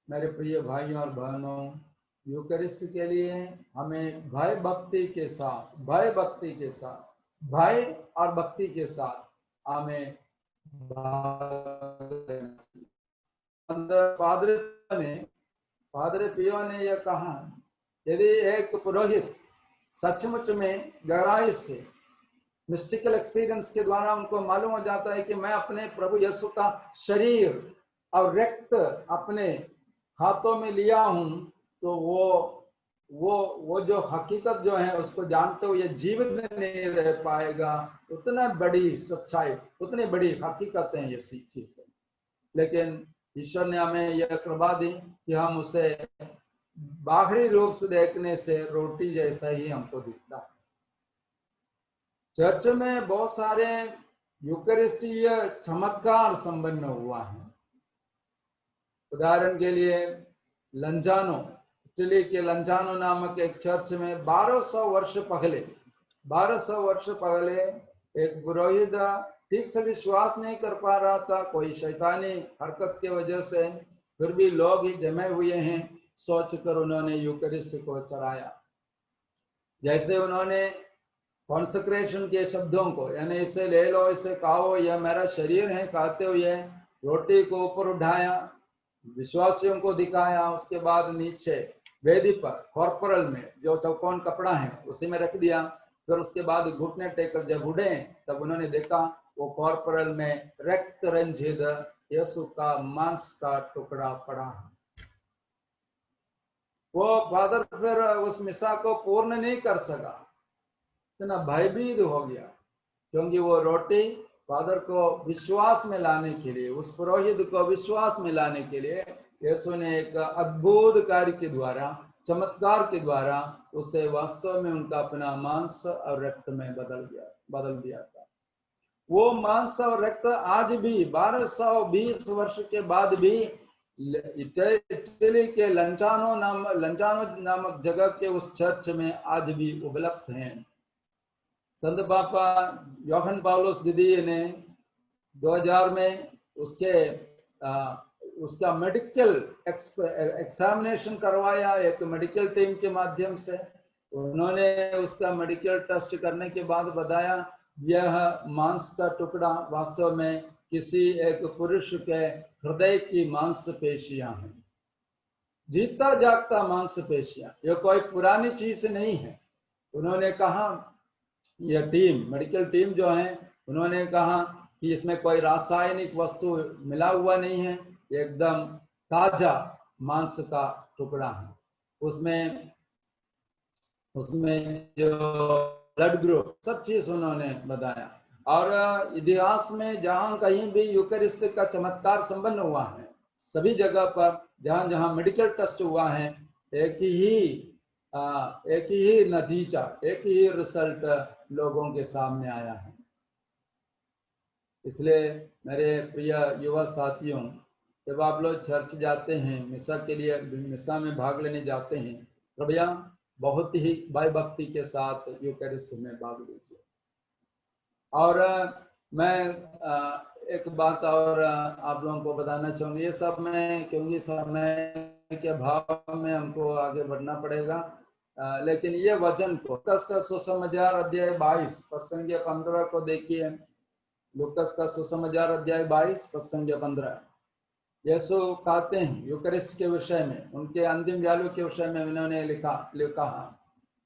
मेरे प्रिय भाइयों और बहनों, यूकरिस्ट के लिए हमें भय भक्ति के साथ, भय भक्ति के साथ, भय और भक्ति के साथ हमें पादरे पियो ने यह कहा, यदि एक पुरोहित सचमुच में गहराई से मिस्टिकल एक्सपीरियंस के द्वारा उनको मालूम हो जाता है कि मैं अपने प्रभु यीशु का शरीर और रक्त अपने हाथों में लिया हूं, तो वो जो हकीकत जो है उसको जानते हुए जीवित नहीं रह पाएगा। उतना बड़ी सच्चाई, उतनी बड़ी हकीकत है ये चीज है। लेकिन ईश्वर ने हमें यह कृपा दी कि हम उसे बाहरी रूप से देखने से रोटी जैसा ही हमको दिखता है। चर्च में बहुत सारे यूकरिस्टीय चमत्कार संपन्न हुआ है। उदाहरण के लिए लंजानो, इटली के लंजानो नामक एक चर्च में 1200 वर्ष पहले एक पुरोहित ठीक से विश्वास नहीं कर पा रहा था, कोई शैतानी हरकत की वजह से, फिर भी लोग ही जमे हुए हैं, सोचकर उन्होंने यूकरिस्ट को चढ़ाया। जैसे उन्होंने कॉन्सेक्रेशन के शब्दों को, यानी इसे ले लो, इसे खाओ, यह मेरा शरीर है कहते हुए रोटी को ऊपर उठाया, विश्वासियों को दिखाया, उसके बाद नीचे वेदी पर कॉर्पोरल में जो चौकोन कपड़ा है उसी में रख दिया। फिर उसके बाद घुटने टेकर जब उठे तब उन्होंने देखा वो कॉर्पोरल में रक्त रंजित यीशु का मांस का टुकड़ा पड़ा। वो फादर फिर उस मिसा को पूर्ण नहीं कर सका, इतना भयभीत हो गया, क्योंकि वो रोटी फादर को विश्वास में लाने के लिए, उस पुरोहित को विश्वास में लाने के लिए यीशु ने एक अद्भुत कार्य के द्वारा, चमत्कार के द्वारा उसे वास्तव में उनका अपना मांस और रक्त में बदल दिया था। वो मांस और रक्त आज भी 1220 वर्ष के बाद भी इटली के लंचानो नामक जगह के उस चर्च में आज भी उपलब्ध हैं। संत पापा योहन पाउलुस द्वितीय ने 2000 में उसका मेडिकल एग्जामिनेशन करवाया एक मेडिकल टीम के माध्यम से। उन्होंने उसका मेडिकल टेस्ट करने के बाद बताया यह मांस का टुकड़ा वास्तव में किसी एक पुरुष के हृदय की मांसपेशियां हैं, जीता जागता मांसपेशियां, यह कोई पुरानी चीज नहीं है। उन्होंने कहा यह टीम मेडिकल टीम जो है उन्होंने कहा कि इसमें कोई रासायनिक वस्तु मिला हुआ नहीं है, एकदम ताजा मांस का टुकड़ा है। उसमें जो ब्लड ग्रुप सब चीज उन्होंने बताया। और इतिहास में जहां कहीं भी यूकरिस्ट का चमत्कार संपन्न हुआ है, सभी जगह पर जहां जहां मेडिकल टेस्ट हुआ है, एक ही नतीजा, एक ही रिजल्ट लोगों के सामने आया है। इसलिए मेरे प्रिय युवा साथियों, जब आप लोग चर्च जाते हैं, मिसा के लिए मिसा में भाग लेने जाते हैं, कृपया बहुत ही भय भक्ति के साथ यूकरिस्ट में भाग लीजिए। और मैं एक बात और आप लोगों को बताना चाहूँगा, ये सब मैं क्योंकि समय के अभाव में हमको आगे बढ़ना पड़ेगा, लेकिन ये वचन को लूकास का सुसमाचार अध्याय 22 पद संख्या 15 को देखिए। लूकास का सुसमाचार अध्याय 22 पद संख्या 15। यीशु कहते हैं यूकरिस्ट के विषय में, उनके अंतिम व्यालु के विषय में उन्होंने लिखा,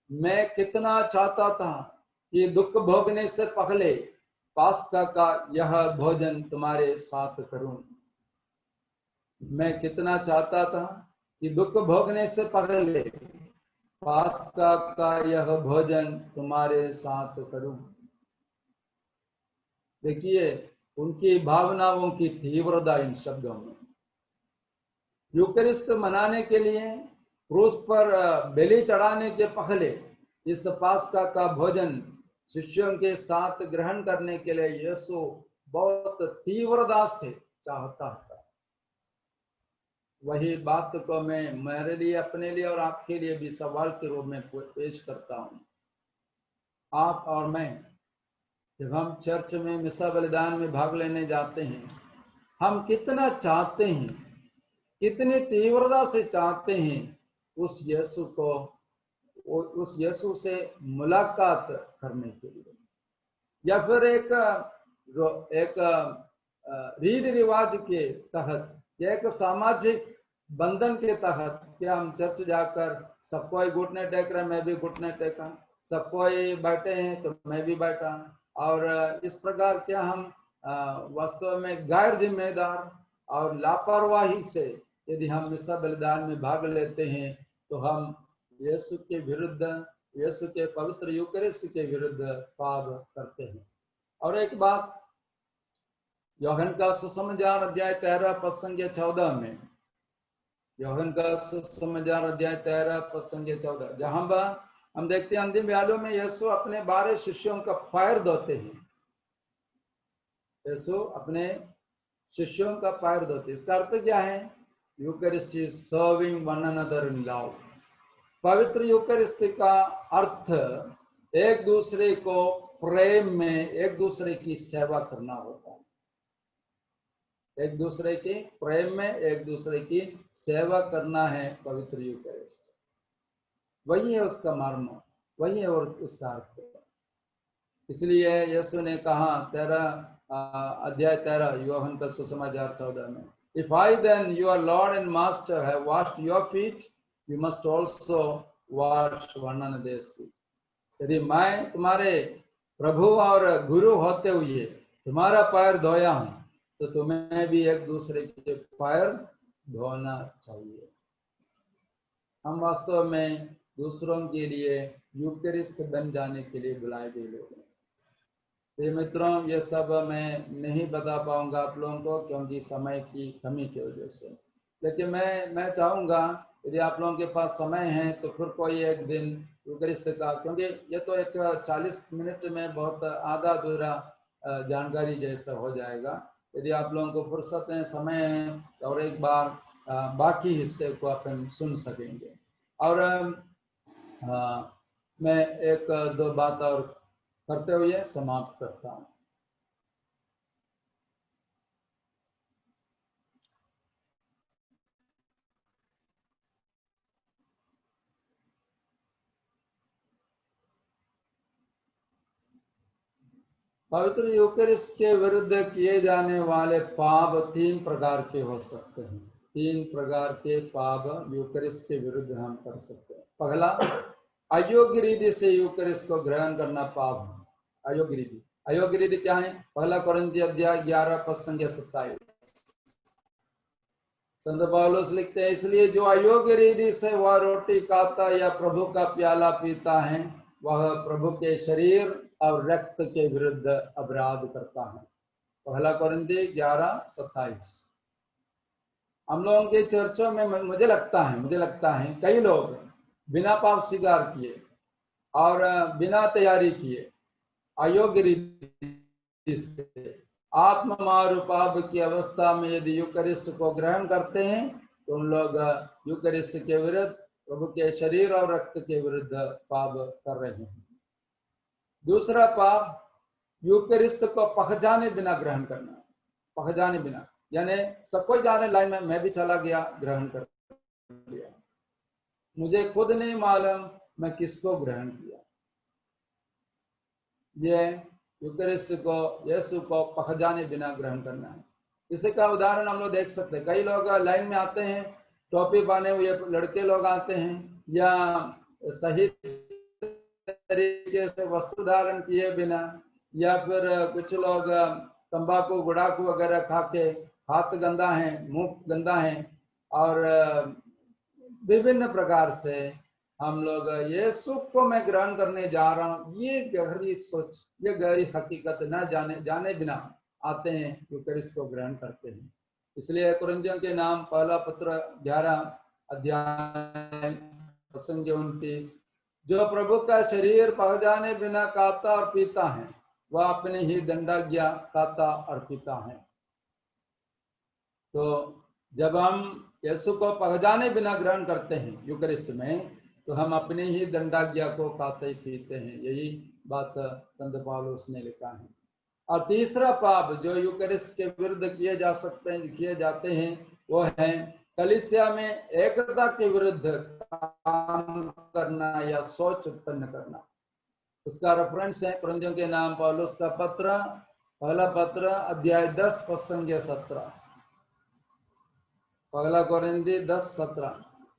मैं कितना चाहता था कि दुख भोगने से पहले पास्का का यह भोजन तुम्हारे साथ करूं। मैं कितना चाहता था कि दुख भोगने से पहले पास्का का यह भोजन तुम्हारे साथ करूं। देखिए उनकी भावनाओं की तीव्रता इन शब्दों में। यूकरिस्ट मनाने के लिए क्रूस पर बलि चढ़ाने के पहले इस पास्का का भोजन शिष्यों के साथ ग्रहण करने के लिए यीशु बहुत तीव्रता से चाहता था। वही बात को मैं मेरे लिए, अपने लिए और आपके लिए भी सवाल के रूप में पेश करता हूं। आप और मैं जब हम चर्च में मिसा बलिदान में भाग लेने जाते हैं, हम कितना चाहते हैं, कितनी तीव्रता से चाहते हैं उस यीशु से मुलाकात करने के लिए, या फिर एक रीति रिवाज के तहत या एक सामाजिक बंधन के तहत क्या हम चर्च जाकर सब कोई घुटने टेक रहे, मैं भी घुटने टेका, सब कोई बैठे हैं तो मैं भी बैठा, और इस प्रकार क्या हम वास्तव में गैर जिम्मेदार और लापरवाही से यदि हम मिसा बलिदान में भाग लेते हैं तो हम यीशु के विरुद्ध, यीशु के पवित्र यूकरिस्ट के विरुद्ध पाप करते हैं। और एक बात, यूहन्ना का सुसमाचार अध्याय 13 पद संख्या 14 में, यूहन्ना का सुसमाचार अध्याय 13 पद संख्या 14, जहां पर हम देखते हैं अंतिम व्यालों में यीशु अपने 12 शिष्यों का पैर धोते हैं। यीशु अपने शिष्यों का पैर धोते। इसका अर्थ क्या है? Eucharist is serving one another in love. पवित्र यूकरिस्ट का अर्थ एक दूसरे को प्रेम में एक दूसरे की सेवा करना होता है। एक दूसरे के प्रेम में एक दूसरे की सेवा करना है पवित्र यूकरिस्ट। वही है उसका मर्म, वही है और उसका अर्थ। इसलिए यीशु ने कहा अध्याय 13 यूहन्ना का सुसमाचार 14 में, if I then your lord and master have washed your feet, you must also wash one another's feet. यदि मैं तुम्हारे प्रभु और गुरु होते हुए तुम्हारा पैर धोया हूं तो तुम्हें भी एक दूसरे के पैर धोना चाहिए। हम वास्तव में दूसरों के लिए यूकरिस्ट बन जाने के लिए बुलाए गए लोग हैं। ये मित्रों, ये सब मैं नहीं बता पाऊंगा आप लोगों को क्योंकि समय की कमी की वजह से, लेकिन मैं चाहूँगा यदि आप लोगों के पास समय है तो फिर कोई एक दिन यूकरिस्ट का, क्योंकि ये तो एक 40 मिनट में बहुत आधा अधूरा जानकारी जैसा हो जाएगा। यदि आप लोगों को फुर्सत है, समय है, और एक बार बाकी हिस्से को अपन सुन सकेंगे। और मैं एक दो बात और करते हुए समाप्त करता हूँ। पवित्र यूकरिस्ट के विरुद्ध किए जाने वाले पाप 3 प्रकार के हो सकते हैं। 3 प्रकार के पाप यूकरिस्ट के विरुद्ध हम कर सकते हैं। पहला, अयोग्य रीति से यूकरिस्ट को ग्रहण करना पाप है। अयोग्य रीति, अयोग्य रीति क्या है? पहला कोरिन्थी अध्याय 11 पद संख्या 27। संत पौलुस लिखते हैं, इसलिए जो अयोग्य रीति से वह रोटी खाता या प्रभु का प्याला पीता है, वह प्रभु के शरीर और रक्त के विरुद्ध अपराध करता है। पहला कोरिन्थी 11:27। हम लोगों के चर्चों में मुझे लगता है कई लोग बिना पाप स्वीकार किए और बिना तैयारी किए अयोग्य रीति से आत्ममार पाप की अवस्था में यदि यूकरिस्ट को ग्रहण करते हैं तो उन लोग यूकरिस्ट के विरुद्ध, प्रभु के शरीर और रक्त के विरुद्ध पाप कर रहे हैं। दूसरा पाप, यूकरिस्ट को पहचाने बिना ग्रहण करना। पहचाने बिना यानी सब कोई जाने लाइन में मैं भी चला गया, ग्रहण कर लिया, मुझे खुद नहीं मालूम मैं किसको ग्रहण किया। ये यूकरिस्ट को, यीशु को पहचाने बिना ग्रहण करना है। इसी का उदाहरण हम लोग देख सकते हैं। कई लोग लाइन में आते हैं, टोपी पहने हुए लड़के लोग आते हैं, या सही तरीके से वस्त्र धारण किए बिना, या फिर कुछ लोग तंबाकू गुड़ाकू वगैरह खा के हाथ गंदा है, मुंह गंदा है, और विभिन्न प्रकार से हम लोग यीशु को मैं ग्रहण करने जा रहा हूँ, ये गहरी सोच, ये गहरी हकीकत न जाने बिना आते हैं, यूकरिस्ट को ग्रहण करते हैं। इसलिए कुरिन्थियों के नाम पहला पत्र 11 अध्याय प्रसंग 29, जो प्रभु का शरीर पहचाने बिना खाता और पीता है, वह अपने ही दंडाज्ञा खाता और पीता है। तो जब हम यीशु को पहचाने बिना ग्रहण करते हैं यूकरिस्ट में, तो हम अपने ही दंडाज्ञा को खाते पीते हैं। यही बात संत पौलुस ने लिखा है। और तीसरा पाप जो यूकरिस्ट के विरुद्ध किए जाते हैं वो है कलीसिया में एकता के विरुद्ध काम करना या सोच उत्पन्न करना। उसका रेफरेंस है कुरिन्थियों के नाम पौलुस का पत्र, पहला पत्र अध्याय 10 पद संख्या 17। पहला कोरिन्थी 10:17।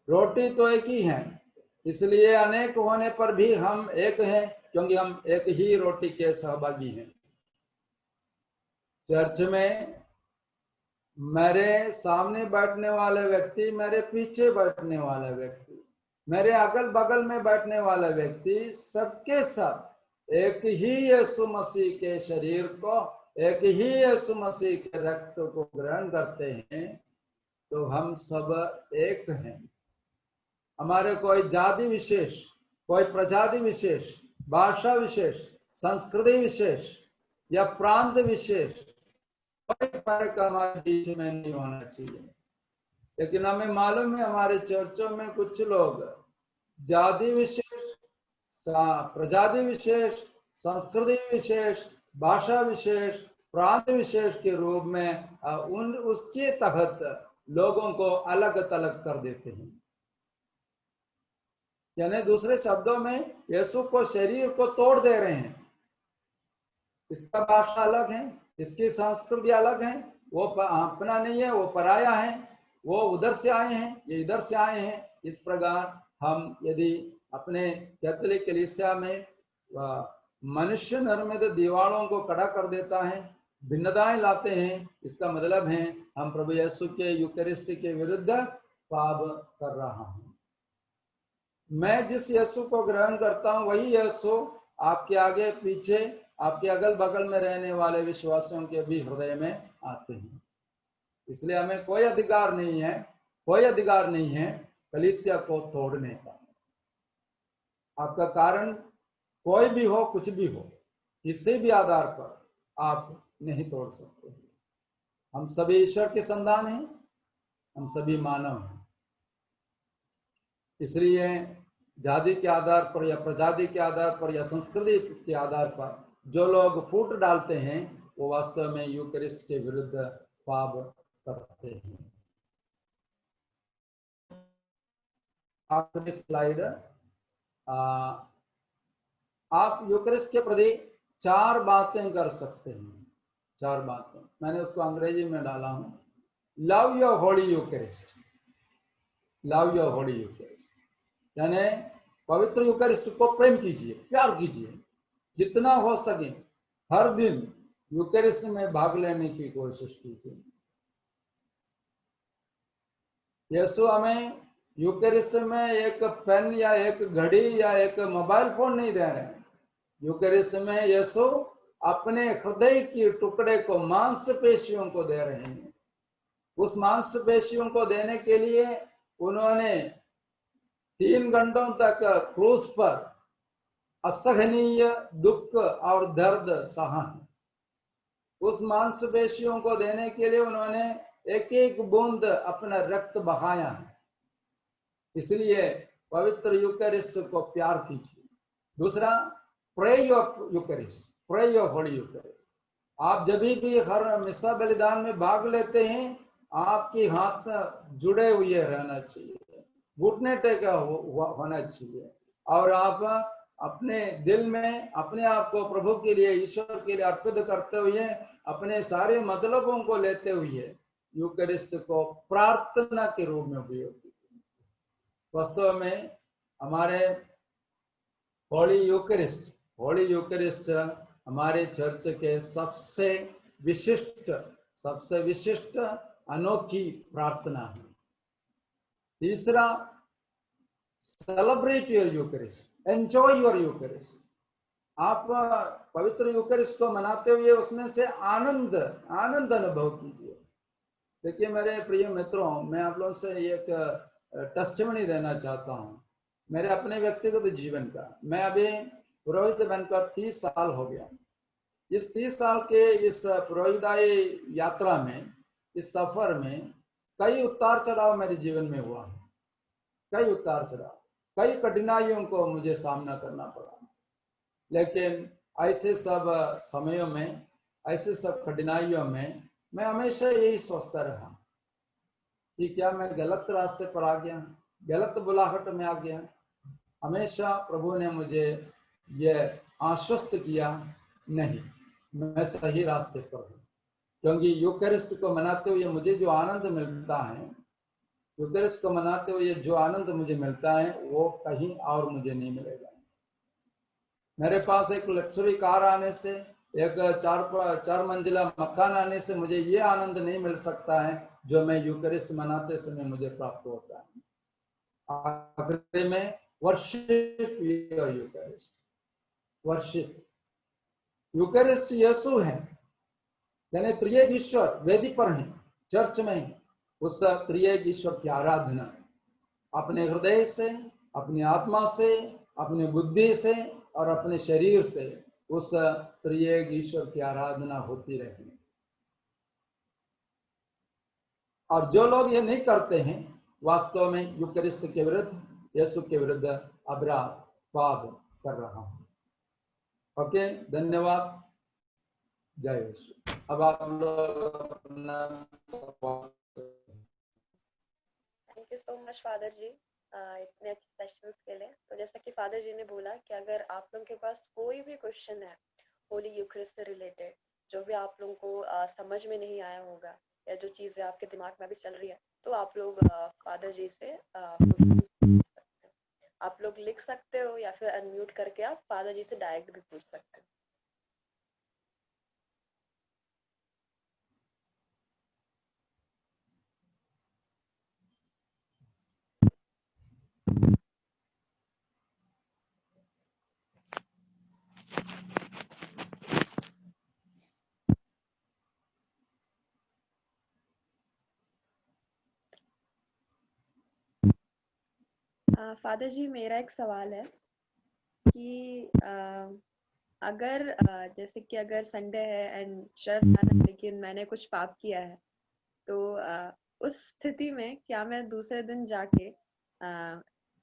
रोटी तो एक ही है, इसलिए अनेक होने पर भी हम एक हैं, क्योंकि हम एक ही रोटी के सहभागी हैं। चर्च में मेरे सामने बैठने वाले व्यक्ति, मेरे पीछे बैठने वाला व्यक्ति, मेरे अगल बगल में बैठने वाला व्यक्ति, सबके सब एक ही यीशु मसीह के शरीर को, एक ही यीशु मसीह के रक्त को ग्रहण करते हैं, तो हम सब एक हैं। हमारे कोई जाति विशेष, कोई प्रजाति विशेष, भाषा विशेष, संस्कृति विशेष या प्रांत विशेष कोई फर्क हमारे बीच में नहीं होना चाहिए। लेकिन हमें मालूम है हमारे चर्चों में कुछ लोग जाति विशेष, प्रजाति विशेष, संस्कृति विशेष, भाषा विशेष, प्रांत विशेष के रूप में उसके तहत लोगों को अलग थलग कर देते हैं। यानी दूसरे शब्दों में यीशु को शरीर को तोड़ दे रहे हैं। इसका भाषा अलग है, इसकी संस्कृति अलग है, वो अपना नहीं है, वो पराया है, वो उधर से आए हैं, ये इधर से आए हैं। इस प्रकार हम यदि अपने कैथोलिक कलीसिया में मनुष्य निर्मित दीवारों को खड़ा कर देता है, भिन्नताएं लाते हैं, इसका मतलब है हम प्रभु यीशु के यूकरिस्ट के विरुद्ध पाप कर रहा हूं। मैं जिस यीशु को ग्रहण करता हूं वही यीशु आपके आगे पीछे, आपके अगल बगल में रहने वाले विश्वासियों के भी हृदय में आते हैं। इसलिए हमें कोई अधिकार नहीं है कलीसिया को तोड़ने का। आपका कारण कोई भी हो, कुछ भी हो, किसी भी आधार पर आप नहीं तोड़ सकते। हम सभी ईश्वर के संतान हैं, हम सभी मानव हैं। इसलिए जाति के आधार पर या प्रजाति के आधार पर या संस्कृति के आधार पर जो लोग फूट डालते हैं वो वास्तव में यूकरिस्ट के विरुद्ध पाप करते हैं। आखिरी स्लाइड। आप यूकरिस्ट के प्रति 4 बातें कर सकते हैं। 4 बातें मैंने उसको अंग्रेजी में डाला हूं। Love your holy Eucharist, love your holy Eucharist, यानी पवित्र यूकरिस्ट को प्रेम कीजिए, प्यार कीजिए, जितना हो सके हर दिन यूकरिस्ट में भाग लेने की कोशिश कीजिए। यीशु हमें यूकरिस्ट में एक पेन या एक घड़ी या एक मोबाइल फोन नहीं दे रहे हैं। यूकरिस्ट में यीशु अपने हृदय के टुकड़े को, मांसपेशियों को दे रहे हैं। उस मांसपेशियों को देने के लिए उन्होंने 3 घंटों तक क्रूस पर असहनीय दुख और दर्द सहा। उस मांसपेशियों को देने के लिए उन्होंने एक एक बूंद अपना रक्त बहाया है। इसलिए पवित्र यूकरिस्ट को प्यार कीजिए। दूसरा, pray your Eucharist, pray your holy Eucharist. आप जब भी हर मिसा बलिदान में भाग लेते हैं, आपके हाथ जुड़े हुए रहना चाहिए, घुटने टेका होना चाहिए, और आप अपने दिल में अपने आप को प्रभु के लिए, ईश्वर के लिए अर्पित करते हुए, अपने सारे मतलबों को लेते हुए यूकरिस्ट को प्रार्थना के रूप में उपयोग कीजिए। वास्तव में हमारे होली यूकरिस्ट हमारे चर्च के सबसे विशिष्ट अनोखी प्रार्थना है। तीसरा, सेलिब्रेट योर यूकरिस्ट, एंजॉय योर यूकरिस्ट। आप पवित्र यूकरिस्ट को मनाते हुए उसमें से आनंद अनुभव कीजिए। देखिए मेरे प्रिय मित्रों, मैं आप लोगों से एक टेस्टिमनी देना चाहता हूँ मेरे अपने व्यक्तिगत जीवन का। मैं अभी पुरोहित बनकर 30 साल हो गया। इस 30 साल के इस पुरोहिताई यात्रा में, इस सफर में कई उतार चढ़ाव मेरे जीवन में हुआ है। कई उतार चढ़ाव, कई कठिनाइयों को मुझे सामना करना पड़ा। लेकिन ऐसे सब समयों में, ऐसे सब कठिनाइयों में मैं हमेशा यही सोचता रहा कि क्या मैं गलत रास्ते पर आ गया, गलत बुलाहट में आ गया। हमेशा प्रभु ने मुझे यह आश्वस्त किया, नहीं, मैं सही रास्ते पर हूँ। क्योंकि यूकरिस्ट को मनाते हुए मुझे जो आनंद मिलता है, यूकरिस्ट को मनाते हुए जो आनंद मुझे मिलता है, वो कहीं और मुझे नहीं मिलेगा। मेरे पास एक लग्जरी कार आने से, एक 4 मंजिला मकान आने से मुझे ये आनंद नहीं मिल सकता है जो मैं यूकरिस्ट मनाते समय मुझे प्राप्त होता है। आखिर में वर्शिप योर यूकरिस्ट, वर्शिप। यूकरिस्ट यीशु है, यानी त्रिएक ईश्वर वेदी पर है, चर्च में उस त्रिएक ईश्वर की आराधना अपने हृदय से, अपनी आत्मा से, अपनी बुद्धि से और अपने शरीर से उस त्रिएक ईश्वर की आराधना होती रही। और जो लोग ये नहीं करते हैं, वास्तव में यूकरिस्ट के विरुद्ध, यीशु के विरुद्ध अपराध, पाप कर रहा हूं। ओके, धन्यवाद। जय यीशु। अब आप लोग अपना सवाल। Thank you so much father ji इतने अच्छे सेशंस के लिए। तो जैसा कि फादर जी ने बोला कि अगर आप लोगों के पास कोई भी क्वेश्चन है होली यूकरिस्ट से रिलेटेड, जो भी आप लोगों को समझ में नहीं आया होगा या जो चीज़ें आपके दिमाग में अभी चल रही है, तो आप लोग फादर जी से आप लोग लिख सकते हो या फिर अनम्यूट करके आप फादर जी से डायरेक्ट भी पूछ सकते हो। फादर जी, मेरा एक सवाल है कि अगर जैसे कि अगर संडे है एंड चर्च जाना है लेकिन मैंने कुछ पाप किया है, तो उस स्थिति में क्या मैं दूसरे दिन जाके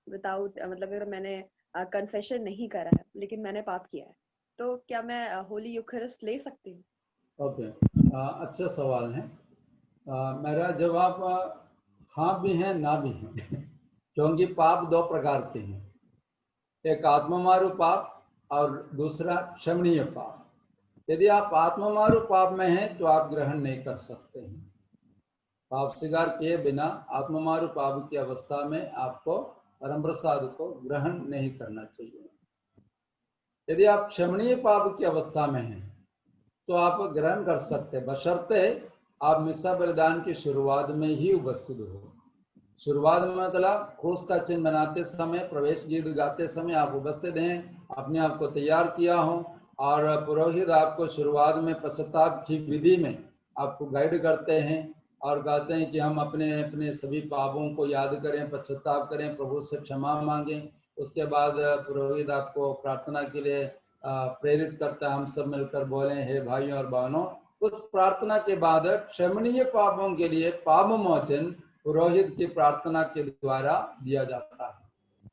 विदाउट मतलब अगर मैंने कन्फेशन नहीं करा है लेकिन मैंने पाप किया है, तो क्या मैं होली यूखरिस्ट ले सकती हूँ? ओके, अच्छा सवाल है। मेरा जवाब हाँ भी है ना भी है क्योंकि पाप दो प्रकार के हैं, एक आत्ममारू पाप और दूसरा क्षमणीय पाप। यदि आप आत्ममारू पाप में हैं तो आप ग्रहण नहीं कर सकते हैं। पाप स्वीकार किए बिना आत्ममारू पाप की अवस्था में आपको परम प्रसाद को ग्रहण नहीं करना चाहिए। यदि आप क्षमणीय पाप की अवस्था में हैं तो आप ग्रहण कर सकते हैं, बशर्ते आप मिस्सा बलिदान की शुरुआत में ही उपस्थित हो। शुरुआत में मतलब क्रूस का चिन्ह बनाते समय, प्रवेश गीत गाते समय आप उपस्थित हैं, अपने आप को तैयार किया हो और पुरोहित आपको शुरुआत में पश्चाताप की विधि में आपको गाइड करते हैं और कहते हैं कि हम अपने अपने सभी पापों को याद करें, पश्चाताप करें, प्रभु से क्षमा मांगें। उसके बाद पुरोहित आपको प्रार्थना के लिए प्रेरित करता है, हम सब मिलकर बोलें हे भाइयों और बहनों। उस प्रार्थना के बाद क्षमणीय पापों के लिए पाप मोचन पुरोहित की प्रार्थना के द्वारा दिया जाता है।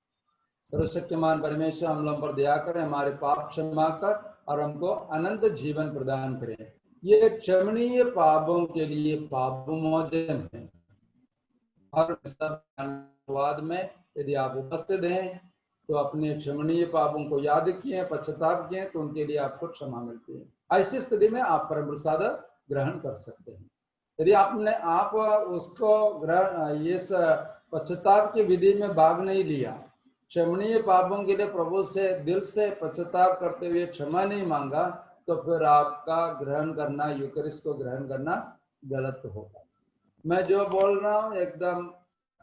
सर्वशक्तिमान परमेश्वर हम लोगों पर दया करें, हमारे पाप क्षमा कर और हमको अनंत जीवन प्रदान करें। ये क्षमणीय पापों के लिए पाप मोचन है। और संवाद में यदि आप उपस्थित हैं तो अपने क्षमणीय पापों को याद किए, पश्चाताप किए तो उनके लिए आपको क्षमा मिलती है। ऐसी स्थिति में आप परम प्रसाद ग्रहण कर सकते हैं। यदि आपने आप उसको ग्रहण इस पश्चाताप की विधि में भाग नहीं लिया, क्षमणीय पापों के लिए प्रभु से दिल से पश्चाताप करते हुए क्षमा नहीं मांगा, तो फिर आपका ग्रहण करना, यूकरिस्ट को ग्रहण करना गलत होगा। मैं जो बोल रहा हूँ एकदम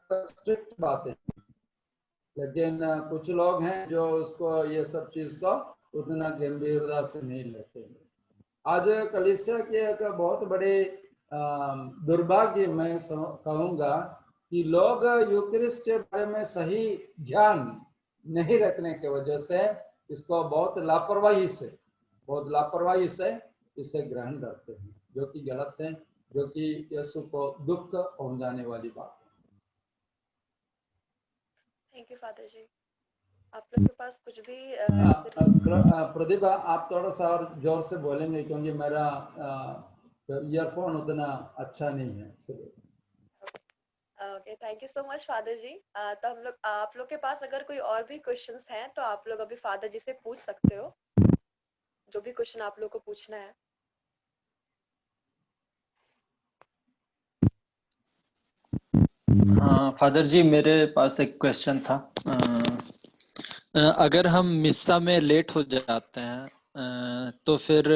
स्ट्रिक्ट बातें, लेकिन कुछ लोग हैं जो उसको ये सब चीज को उतना गंभीरता से नहीं लेते। आज कलीसिया की एक बहुत बड़े दुर्भाग्य मैं कहूँगा कि लोग यूक्रिस्ट के बारे में सही ज्ञान नहीं रखने की वजह से इसको बहुत लापरवाही से इसे ग्रहण करते हैं, जो कि गलत है, जो कि यीशु को दुख पहुंचाने वाली बात है। थैंक यू फादर जी। आप लोग के पास कुछ भी प्रतिभा, आप थोड़ा सा और जोर से बोलेंगे क्योंकि मेरा ईयरफोन उतना अच्छा नहीं है इसलिए। Okay, thank you so much father ji. तो हम लोग आप लोग के पास अगर कोई और भी क्वेश्चंस हैं तो आप लोग अभी फादर जी से पूछ सकते हो, जो भी क्वेश्चन आप लोग को पूछना है। हाँ फादर जी, मेरे पास एक क्वेश्चन था। अगर हम मिस्सा में लेट हो जाते हैं तो फिर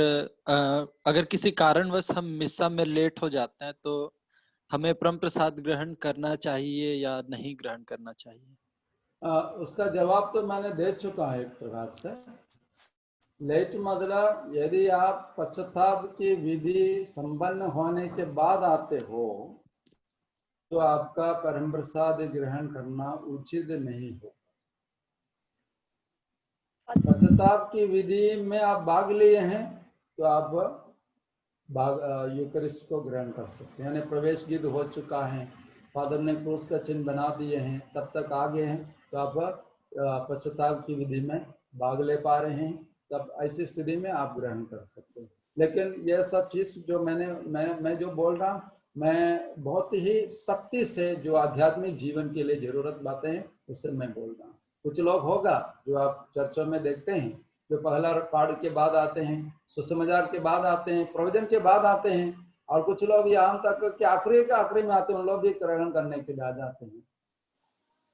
अगर किसी कारणवश हम मिस्सा में लेट हो जाते हैं तो हमें परम प्रसाद ग्रहण करना चाहिए या नहीं ग्रहण करना चाहिए? उसका जवाब तो मैंने दे चुका है एक प्रकार से। लेट मतलब यदि आप पश्चाताप की विधि संपन्न होने के बाद आते हो तो आपका परम प्रसाद ग्रहण करना उचित नहीं हो। पश्चाताप की विधि में आप भाग लिए हैं तो आप यूकरिस्ट को ग्रहण कर सकते हैं, यानी प्रवेश गीत हो चुका है, फादर ने क्रूस का चिन्ह बना दिए हैं, तब तक आगे हैं तो आप पश्चाताप की विधि में भाग ले पा रहे हैं, तब ऐसी स्थिति में आप ग्रहण कर सकते हैं। लेकिन यह सब चीज जो मैं जो बोल रहा हूँ, मैं बहुत ही सख्ती से जो आध्यात्मिक जीवन के लिए जरूरत बातें हैं उससे मैं बोल रहा हूँ। कुछ लोग होगा जो आप चर्चों में देखते हैं जो पहला पाठ के बाद आते हैं, सुसमाचार के बाद आते हैं, प्रवचन के बाद आते हैं, और कुछ लोग यहाँ तक कि आखिरी के आखिरी में आते हैं, उन लोग भी ग्रहण करने के लिए आ जाते हैं।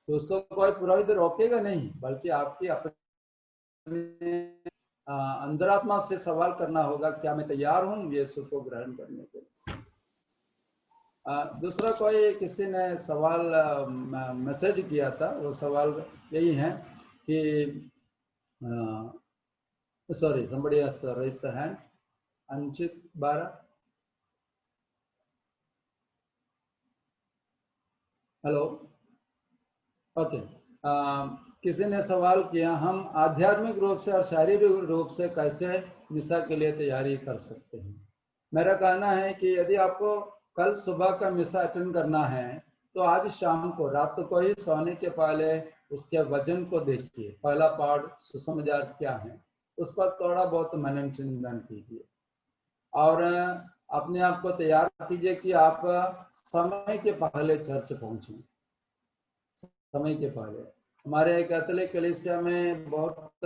तो उसको कोई पुरोहित रोकेगा नहीं, बल्कि आपकी अपने अंतरात्मा से सवाल करना होगा, क्या मैं तैयार हूँ यीशु को ग्रहण करने के लिए। दूसरा कोई किसी ने सवाल मैसेज किया था, वो सवाल यही है कि sorry, somebody has raised the hand. Anchit Bara. Hello. Okay. किसी ने सवाल किया, हम आध्यात्मिक रूप से और शारीरिक रूप से कैसे मिसा के लिए तैयारी कर सकते हैं। मेरा कहना है कि यदि आपको कल सुबह का मिसा अटेंड करना है तो आज शाम को, रात को ही सोने के पहले उसके वजन को देखिए, पहला पाठ सुसमाचार क्या है उस पर थोड़ा बहुत मनन चिंतन कीजिए और अपने आप को तैयार कीजिए कि आप समय के पहले चर्च पहुंचे। समय के पहले हमारे कैथोलिक कलीसिया में, बहुत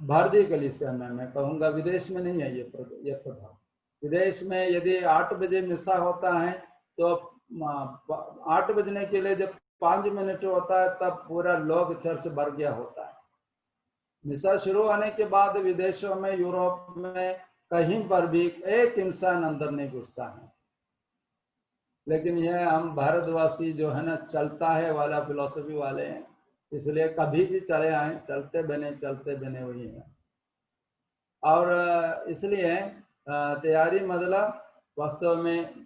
भारतीय कलीसिया में, मैं कहूँगा विदेश में नहीं है ये प्रभाव। विदेश में यदि 8 बजे मिसा होता है तो 8 बजने के लिए जब 5 मिनट होता है तब पूरा लोग चर्च भर गया होता है। मिसा शुरू होने के बाद विदेशों में, यूरोप में, कहीं पर भी एक इंसान अंदर नहीं घुसता है। लेकिन यह हम भारतवासी जो है ना, चलता है वाला फिलॉसफी वाले हैं, इसलिए कभी भी चले आए, चलते बने वही हैं। और इसलिए तैयारी मतलब वास्तव में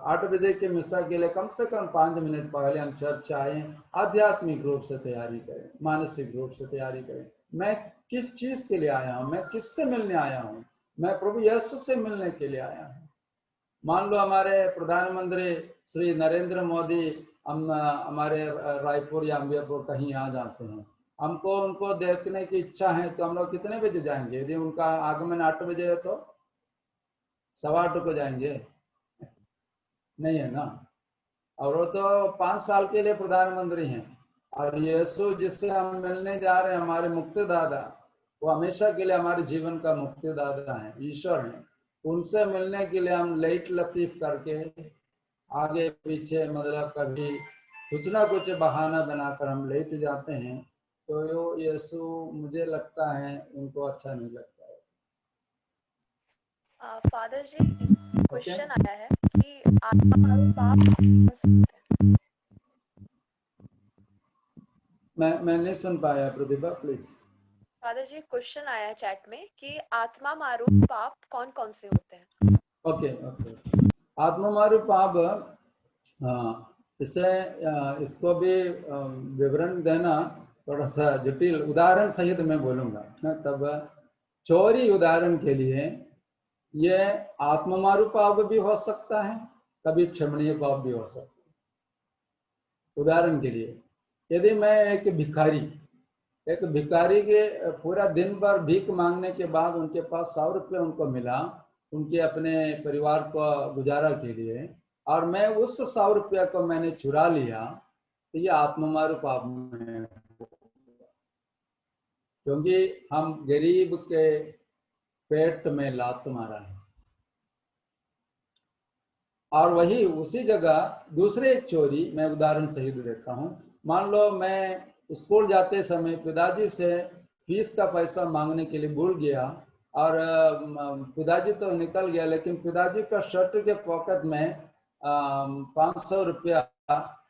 8 बजे के मिसा के लिए कम से कम 5 मिनट पहले हम चर्च आए, आध्यात्मिक रूप से तैयारी करें, मानसिक रूप से तैयारी करें। मैं किस चीज के लिए आया हूँ, मैं किससे मिलने आया हूँ, मैं प्रभु यीशु से मिलने के लिए आया हूँ। मान लो हमारे प्रधानमंत्री श्री नरेंद्र मोदी हम हमारे रायपुर या अम्बियापुर कहीं आ जाते हैं, हमको उनको देखने की इच्छा है तो हम लोग कितने बजे जाएंगे? यदि उनका आगमन 8 बजे है तो 8:15 को जाएंगे? नहीं है ना। और वो तो 5 साल के लिए प्रधानमंत्री हैं, और यीशु जिससे हम मिलने जा रहे हैं, हमारे मुक्तिदाता, वो हमेशा के लिए हमारे जीवन का मुक्तिदाता है, ईश्वर है। उनसे मिलने के लिए हम लेट लतीफ करके आगे पीछे, मतलब कभी कुछ ना कुछ बहाना बनाकर हम लेट जाते हैं, तो यीशु मुझे लगता है उनको अच्छा नहीं लगता है। फादर जी, क्वेश्चन आया है कि आत्मा और पाप कौन से होते हैं? मैं नहीं सुन पाया प्रतिभा, प्लीज। फादर जी, क्वेश्चन आया है चैट में कि आत्मा मारू पाप कौन कौन से होते हैं? ओके। आत्मा मारू पाप, इससे इसको भी विवरण देना थोड़ा सा जटिल, उदाहरण सहित मैं बोलूंगा ना। तब चोरी उदाहरण के लिए ये आत्ममारू पाप भी हो सकता है, कभी क्षमणीय पाप भी हो सकता है। उदाहरण के लिए, यदि मैं एक भिखारी के पूरा दिन भर भीख मांगने के बाद उनके पास 100 रुपये उनको मिला, उनके अपने परिवार को गुजारा के लिए, और मैं उस 100 रुपये को मैंने चुरा लिया, तो ये आत्ममारू पाप में, क्योंकि हम गरीब के पेट में लात मारा है। और वही उसी जगह दूसरे एक चोरी मैं उदाहरण सहित देता हूँ। मान लो मैं स्कूल जाते समय पिताजी से फीस का पैसा मांगने के लिए भूल गया, और पिताजी तो निकल गया, लेकिन पिताजी का शर्ट के पॉकेट में 500 रुपया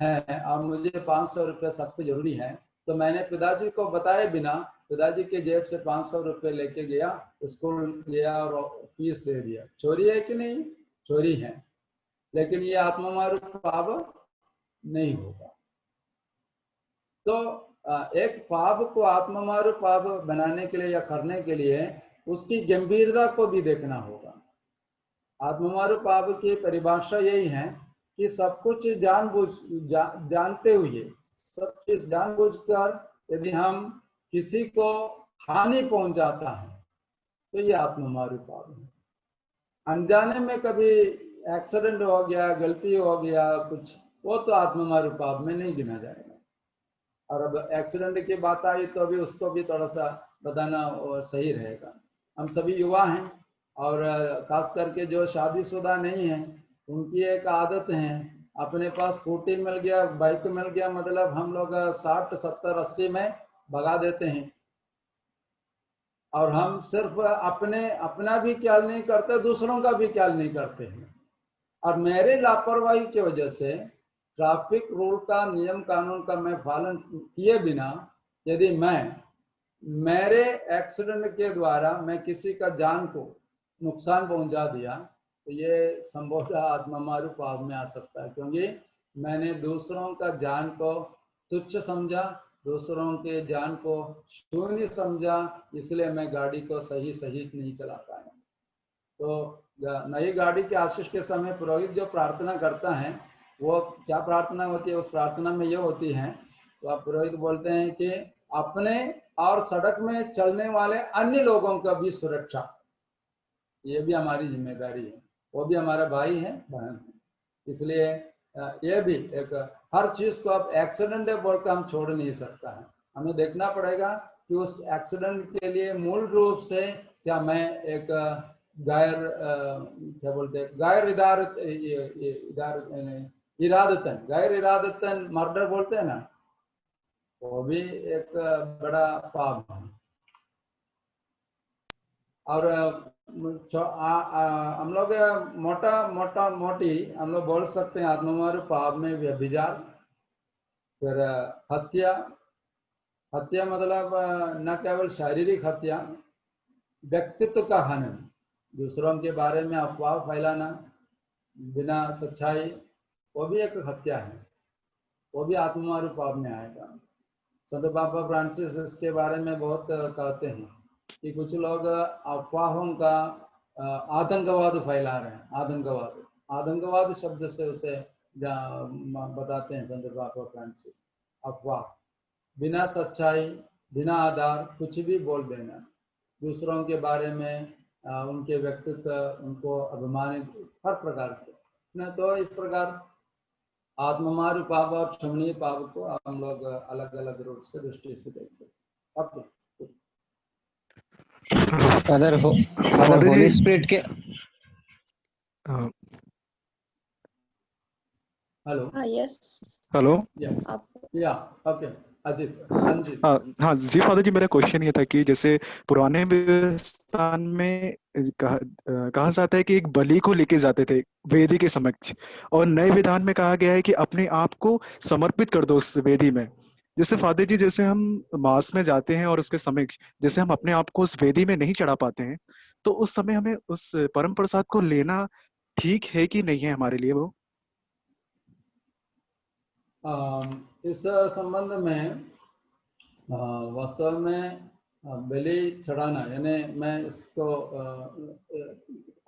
है और मुझे 500 रुपया सख्त जरूरी है, तो मैंने पिताजी को बताए बिना पिताजी के जेब से 500 रुपये लेके गया, स्कूल गया और फीस दे दिया। चोरी है कि नहीं? चोरी है, लेकिन ये आत्ममारू पाप नहीं होगा। तो एक पाप को आत्ममारू पाप बनाने के लिए या करने के लिए उसकी गंभीरता को भी देखना होगा। आत्ममारू पाप की परिभाषा यही है कि सब कुछ जानते हुए, सब चीज जानबूझकर यदि हम किसी को हानि पहुंचाता है तो ये आत्ममारू पाप है। अनजाने में कभी एक्सीडेंट हो गया, गलती हो गया कुछ, वो तो आत्ममारू पाप में नहीं गिना जाएगा। और अब एक्सीडेंट की बात आई तो अभी उसको भी थोड़ा सा बताना सही रहेगा। हम सभी युवा हैं, और खास करके जो शादीशुदा नहीं हैं, उनकी एक आदत है, अपने पास स्कूटी मिल गया, बाइक मिल गया, मतलब हम लोग 60, 70, 80 में भगा देते हैं, और हम सिर्फ अपना भी ख्याल नहीं करते, दूसरों का भी ख्याल नहीं करते हैं। और मेरे लापरवाही की वजह से ट्रैफिक रूल का, नियम कानून का मैं पालन किए बिना यदि मेरे एक्सीडेंट के द्वारा मैं किसी का जान को नुकसान पहुंचा दिया, तो ये संभवतः आत्ममारू पाप में आ सकता है, क्योंकि मैंने दूसरों का जान को तुच्छ समझा, दूसरों के जान को शून्य समझा, इसलिए मैं गाड़ी को सही नहीं चला पाया। तो नई गाड़ी के आशीष के समय पुरोहित जो प्रार्थना करता है, वो क्या प्रार्थना होती है? उस प्रार्थना में ये होती है, तो आप पुरोहित बोलते हैं कि अपने और सड़क में चलने वाले अन्य लोगों का भी सुरक्षा, ये भी हमारी जिम्मेदारी है। वो भी हमारा भाई है, बहन है। इसलिए ये भी एक, हर चीज को अब एक्सीडेंट है बोलकर हम छोड़ नहीं सकता है। हमें देखना पड़ेगा कि उस एक्सीडेंट के लिए मूल रूप से क्या मैं एक गैर क्या बोलते हैं, गैर इरादतन, गैर इरादतन मर्डर बोलते हैं ना, वो भी एक बड़ा पाप है। और हम लोग मोटी हम लोग बोल सकते हैं आत्ममार पाप में व्यभिचार, फिर हत्या मतलब न केवल शारीरिक हत्या, व्यक्तित्व का हनन, दूसरों के बारे में अफवाह फैलाना बिना सच्चाई, वो भी एक हत्या है, वो भी आत्ममार पाप में आएगा। संत पापा फ्रांसिस इसके बारे में बहुत कहते हैं कि कुछ लोग अफवाहों का आतंकवाद फैला रहे हैं। आतंकवाद शब्द से उसे बताते हैं संत पापा फ्रांसिस। अफवाह, बिना सच्चाई, बिना आधार कुछ भी बोल देना, दूसरों के बारे में उनके व्यक्तित्व, उनको अपमानित, हर प्रकार के न। तो इस प्रकार आत्ममार पाप और क्षमणीय पाप को हम लोग अलग अलग रूप से दृष्टि से देख सकते। ओके फादर फादर होली जी, स्पिरिट के हेलो यस हेलो। आप या ओके अजीत, हाँ जी। हाँ जी फादर जी, मेरा क्वेश्चन ये था कि जैसे पुराने व्यवस्थान में कहा जाता है कि एक बलि को लेके जाते थे वेदी के समक्ष, और नए विधान में कहा गया है कि अपने आप को समर्पित कर दो उस वेदी में। जैसे फादर जी, जैसे हम मास में जाते हैं और उसके समक्ष जैसे हम अपने आप को उस वेदी में नहीं चढ़ा पाते हैं, तो उस समय हमें उस परम प्रसाद को लेना ठीक है कि नहीं है हमारे लिए वो? इस संबंध में वास्तव में बलि चढ़ाना, यानी मैं इसको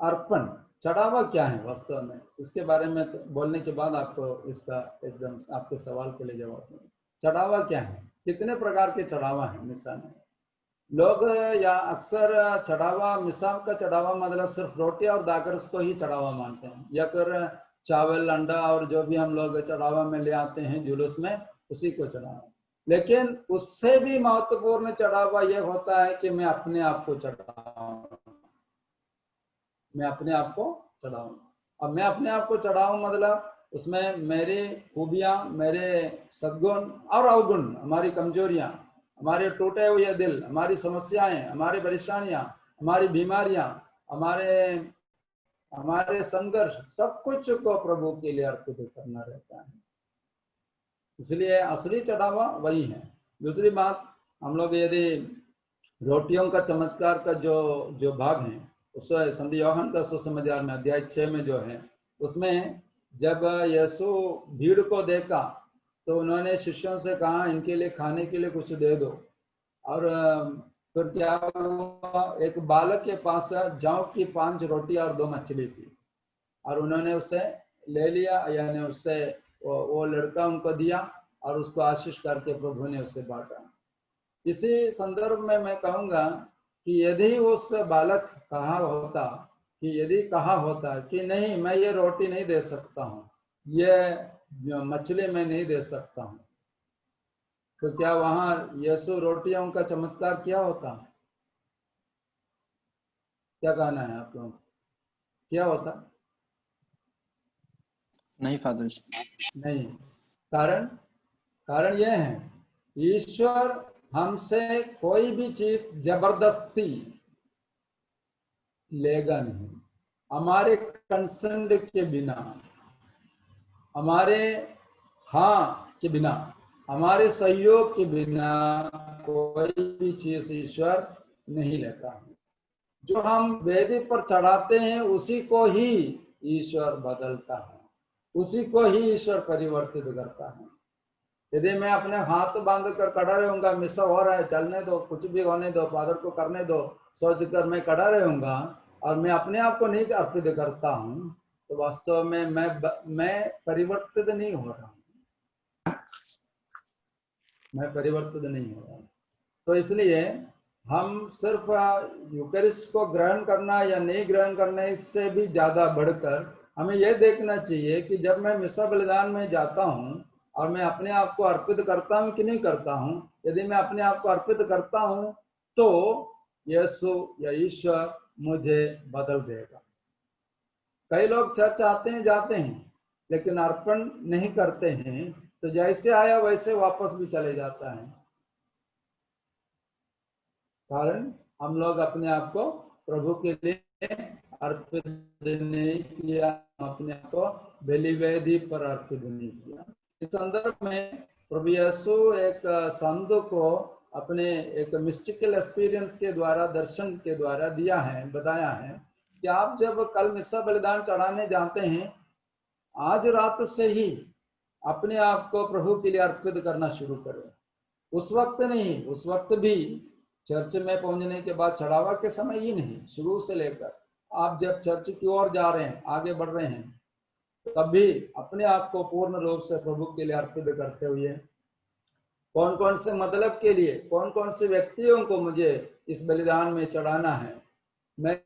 अर्पण, चढ़ावा क्या है वास्तव में, इसके बारे में बोलने के बाद आपको इसका एकदम आपके सवाल के लिए जवाब दूंगा। चढ़ावा क्या है, कितने प्रकार के चढ़ावा है मिसा में? लोग या अक्सर चढ़ावा, मिसा का चढ़ावा मतलब सिर्फ रोटी और दाकर उसको ही चढ़ावा मानते हैं, या फिर चावल, अंडा और जो भी हम लोग चढ़ावा में ले आते हैं जुलूस में, उसी को चढ़ावा। लेकिन उससे भी महत्वपूर्ण चढ़ावा यह होता है कि मैं अपने आप को चढ़ाऊं, मैं अपने आप को चढ़ाऊं। अब मैं अपने आप को चढ़ाऊं मतलब उसमें मेरी खूबियां, मेरे सद्गुण और अवगुण, हमारी कमजोरियां, हमारे टूटे हुए दिल, हमारी समस्याएं, हमारी परेशानियां, हमारी बीमारियां, हमारे संघर्ष, सब कुछ को प्रभु के लिए अर्पित करना रहता है। इसलिए असली चढ़ावा वही है। दूसरी बात, हम लोग यदि रोटियों का चमत्कार का जो भाग है, उस संत यूहन्ना का सुसमाचार में अध्याय 6 में जो है, उसमें जब यीशु भीड़ को देखा तो उन्होंने शिष्यों से कहा इनके लिए खाने के लिए कुछ दे दो। और फिर क्या हुआ, एक बालक के पास जौ की 5 रोटी और 2 मछली थी, और उन्होंने उसे ले लिया, यानी उससे वो लड़का उनको दिया और उसको आशीष करके प्रभु ने उसे बांटा। इसी संदर्भ में मैं कहूँगा कि यदि उस बालक कहा होता कि नहीं, मैं ये रोटी नहीं दे सकता हूँ, ये मछली मैं नहीं दे सकता हूँ, तो क्या वहाँ यीशु रोटियों का चमत्कार किया होता? क्या कहना है आप लोगों को, क्या होता? नहीं फादर जी। नहीं। कारण यह है, ईश्वर हमसे कोई भी चीज जबरदस्ती लेगा नहीं। हमारे कंसेंट के बिना, हमारे हाँ के बिना, हमारे सहयोग के बिना कोई भी चीज ईश्वर नहीं लेता है। जो हम वेदी पर चढ़ाते हैं उसी को ही ईश्वर बदलता है, उसी को ही ईश्वर परिवर्तित करता है। यदि मैं अपने हाथ बांध कर खड़ा रहूंगा, मिसा हो रहा है, चलने दो, कुछ भी होने दो, फादर को करने दो, सोच कर मैं खड़ा रहूंगा और मैं अपने आप को नहीं अर्पित करता हूँ, तो वास्तव में मैं परिवर्तित नहीं हो रहा हूँ, मैं परिवर्तित नहीं हो रहा हूँ। तो इसलिए हम सिर्फ यूकरिस्ट को ग्रहण करना या नहीं ग्रहण करने से भी ज्यादा बढ़कर हमें यह देखना चाहिए कि जब मैं मिसा बलिदान में जाता हूँ और मैं अपने आप को अर्पित करता हूँ कि नहीं करता हूँ। यदि मैं अपने आप को अर्पित करता हूँ तो यीशु या ईश्वर मुझे बदल देगा। कई लोग चर्च आते हैं जाते हैं लेकिन अर्पण नहीं करते हैं, तो जैसे आया वैसे वापस भी चले जाता है। कारण हम लोग अपने आप को प्रभु के लिए अर्पित नहीं किया, अपने आप को बलिवेदी पर अर्पित नहीं किया। इस संदर्भ में प्रभु यीशु एक संत को अपने एक मिस्टिकल एक्सपीरियंस के द्वारा, दर्शन के द्वारा दिया है, बताया है कि आप जब कल मिस्सा बलिदान चढ़ाने जाते हैं, आज रात से ही अपने आप को प्रभु के लिए अर्पित करना शुरू करें। उस वक्त नहीं, उस वक्त भी चर्च में पहुंचने के बाद चढ़ावा के समय ही नहीं, शुरू से लेकर आप जब चर्च की ओर जा रहे हैं, आगे बढ़ रहे हैं, तभी अपने आप को पूर्ण रूप से प्रभु के लिए अर्पित करते हुए कौन कौन से मतलब के लिए, कौन कौन से व्यक्तियों को मुझे इस बलिदान में चढ़ाना है, मैं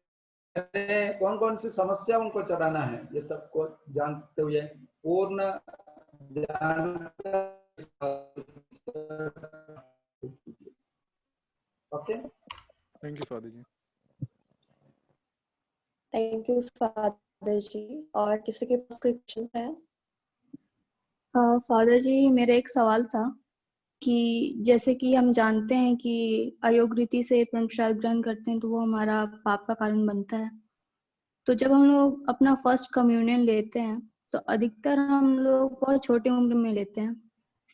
कौन कौन सी समस्याओं को चढ़ाना है, ये सबको जानते हुए पूर्ण okay. Thank you father ji. Thank you father ji. और किसी के पास कोई क्वेश्चन है? फादर जी, मेरा एक सवाल था कि जैसे कि हम जानते हैं कि अयोग रीति से परम प्रसाद ग्रहण करते हैं तो वो हमारा पाप का कारण बनता है। तो जब हम लोग अपना फर्स्ट कम्युनियन लेते हैं तो अधिकतर हम लोग बहुत छोटे उम्र में लेते हैं,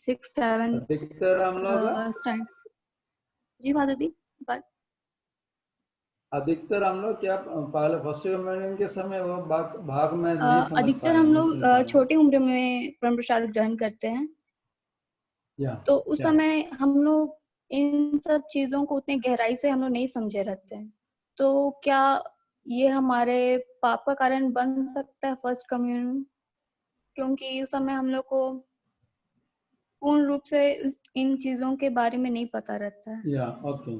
6-7 अधिकतर हम लोग स्टैंड। जी फादर जी, अधिकतर हम लोग क्या पहले फर्स्ट कम्युनियन के समय वो भाग में नहीं समझ अधिकतर पाए, हम नहीं सुन लोग पाए। छोटे उम्र में परम प्रसाद ग्रहण करते हैं, तो उस समय हम लोग इन सब चीजों को उतने गहराई से हम लोग नहीं समझे रहते हैं। तो क्या ये हमारे पाप का कारण बन सकता है फर्स्ट कम्युनियन? क्योंकि उस समय हम लोग को पूर्ण रूप से इन चीजों के बारे में नहीं पता रहता है। या ओके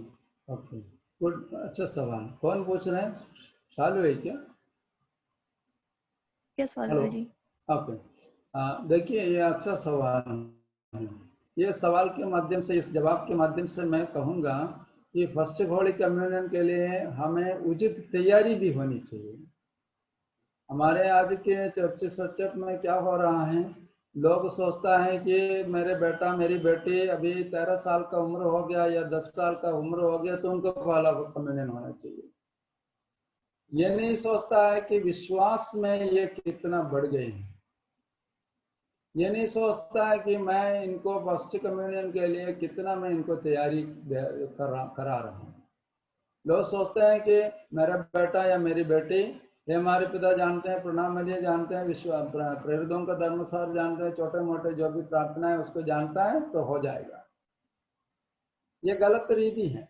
ओके, गुड, अच्छा सवाल। कौन पूछ रहे हैं? शालू है क्या? यस फादर हेलो, जी। ओके। देखिए, ये अच्छा सवाल है। ये सवाल के माध्यम से, इस जवाब के माध्यम से मैं कहूँगा कि फर्स्ट होली कम्युनियन के लिए हमें उचित तैयारी भी होनी चाहिए। हमारे आज के चर्च सेटअप में क्या हो रहा है, लोग सोचता है कि मेरे बेटा मेरी बेटी अभी 13 साल का उम्र हो गया या 10 साल का उम्र हो गया तो उनको पहला कम्युनियन होना चाहिए। ये नहीं सोचता है कि विश्वास में ये कितना बढ़ गए हैं। ये नहीं सोचता है कि मैं इनको फर्स्ट कम्युनियन के लिए कितना मैं इनको तैयारी करा रहा हूँ। लोग सोचते हैं कि मेरा बेटा या मेरी बेटी, ये हमारे पिता जानते हैं, प्रणाम लिए जानते हैं, प्रेरितों का धर्मसार जानते हैं, छोटे मोटे जो भी प्रार्थना है उसको जानता है तो हो जाएगा। ये गलत रीति है,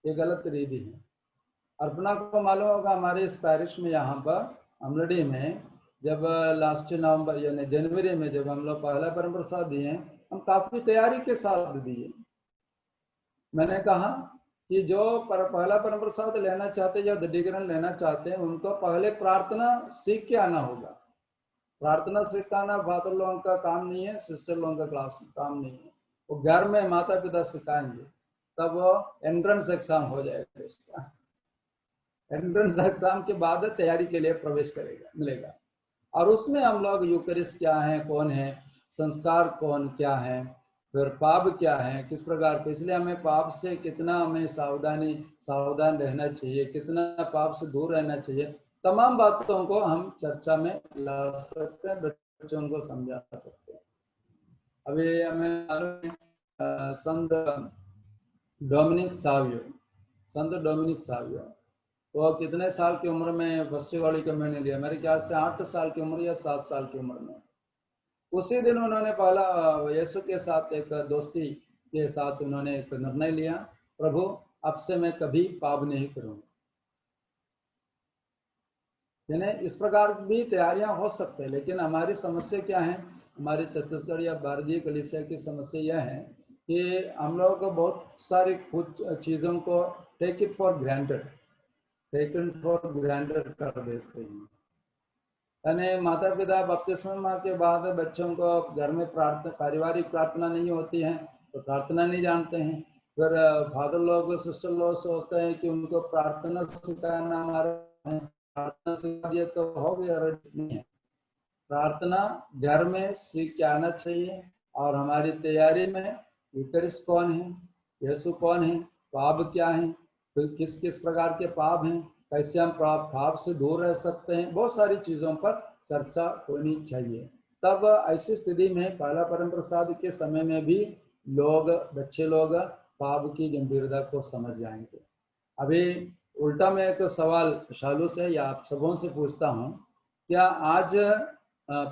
ये गलत रीति है। अर्पणा को मालूम होगा, हमारे इस पैरिश में यहाँ पर अमलडी में जब लास्ट नवंबर यानी जनवरी में जब हम लोग पहला परम प्रसाद दिए, हम काफी तैयारी के साथ दिए। मैंने कहा कि जो पहला परम प्रसाद लेना चाहते, जो दृढ़ीकरण लेना चाहते हैं, उनको पहले प्रार्थना सीख के आना होगा। प्रार्थना सिखाना फादर लोगों का काम नहीं है, सिस्टर लोगों का क्लास काम नहीं है, वो घर में माता पिता सिखाएंगे, तब वो एंट्रेंस एग्जाम हो जाएगा। उसका एंट्रेंस एग्जाम के बाद तैयारी के लिए प्रवेश करेगा, मिलेगा। और उसमें हम लोग यूकरिस्ट क्या है, कौन है, संस्कार कौन क्या है, फिर पाप क्या है, किस प्रकार के, इसलिए हमें पाप से कितना हमें सावधान रहना चाहिए, कितना पाप से दूर रहना चाहिए, तमाम बातों को हम चर्चा में ला सकते हैं, बच्चों को समझा सकते हैं। अभी हमें मालूम है संत डोमिनिक सावियो, वो कितने साल की उम्र में फर्स्ट होली कम्युनियन लिया? मेरे ख्याल से 8 साल की उम्र या 7 साल की उम्र में। उसी दिन उन्होंने पहला यीशु के साथ एक दोस्ती के साथ उन्होंने एक निर्णय लिया, प्रभु अब से मैं कभी पाप नहीं करूँगा। यानी इस प्रकार भी तैयारियां हो सकते हैं, लेकिन हमारी समस्या क्या है, हमारे छत्तीसगढ़ या भारतीय कलीसिया की समस्या यह है कि हम लोग बहुत सारी कुछ चीज़ों को टेकन फॉर ग्रांटेड कर देते हैं। यानी माता पिता बपतिस्मा के बाद बच्चों को घर में पारिवारिक प्रार्थना नहीं होती है तो प्रार्थना नहीं जानते हैं। फिर फादर लोग सिस्टर लोग सोचते हैं कि उनको प्रार्थना सिखाना हमारा प्रार्थना सिखा दिया तो हो गया, नहीं है। प्रार्थना घर में सीख के आना चाहिए। और हमारी तैयारी में यूकरिस्ट कौन है, यीशु कौन है, पाप क्या है, तो किस किस प्रकार के पाप हैं, कैसे हम पाप से दूर रह सकते हैं, बहुत सारी चीज़ों पर चर्चा होनी चाहिए। तब ऐसी स्थिति में पहला परम प्रसाद के समय में भी बच्चे लोग पाप की गंभीरता को समझ जाएंगे। अभी उल्टा मैं एक सवाल शालू से या आप सबों से पूछता हूँ, क्या आज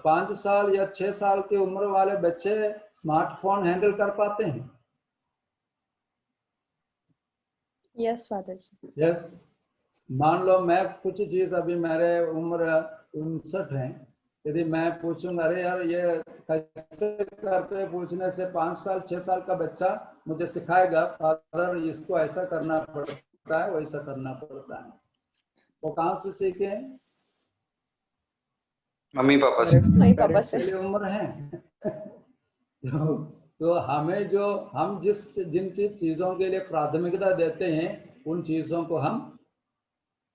5 साल या 6 साल की उम्र वाले बच्चे स्मार्टफोन हैंडल कर पाते हैं? यस फादर जी। यस। मान लो मैं कुछ चीज, अभी मेरे उम्र 59 है, यदि मैं पूछूंगा अरे यार ये कैसे करते, पूछने से 5 साल 6 साल का बच्चा मुझे सिखाएगा, फादर इसको ऐसा करना पड़ता है, वैसा करना पड़ता है। वो कहाँ से सीखे? मम्मी पापा से उम्र है। तो हमें हम जिन चीजों के लिए प्राथमिकता देते हैं उन चीजों को हम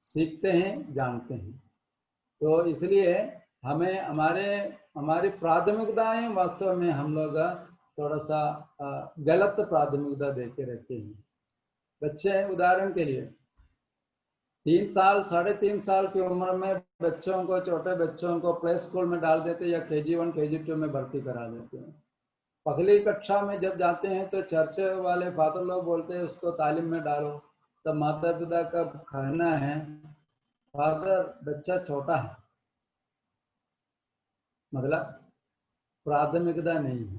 सीखते हैं, जानते हैं। तो इसलिए हमें हमारी प्राथमिकताएं वास्तव में हम लोग थोड़ा सा गलत प्राथमिकता देके रहते हैं। बच्चे उदाहरण के लिए 3 साल 3.5 साल की उम्र में बच्चों को, छोटे बच्चों को प्ले स्कूल में डाल देते या KG1 KG2 में भर्ती करा देते हैं। पहली कक्षा में जब जाते हैं तो चर्च वाले फादर लोग बोलते हैं उसको तालीम में डालो। तब माता पिता का कहना है फादर बच्चा छोटा है, मतलब प्राथमिकता नहीं है।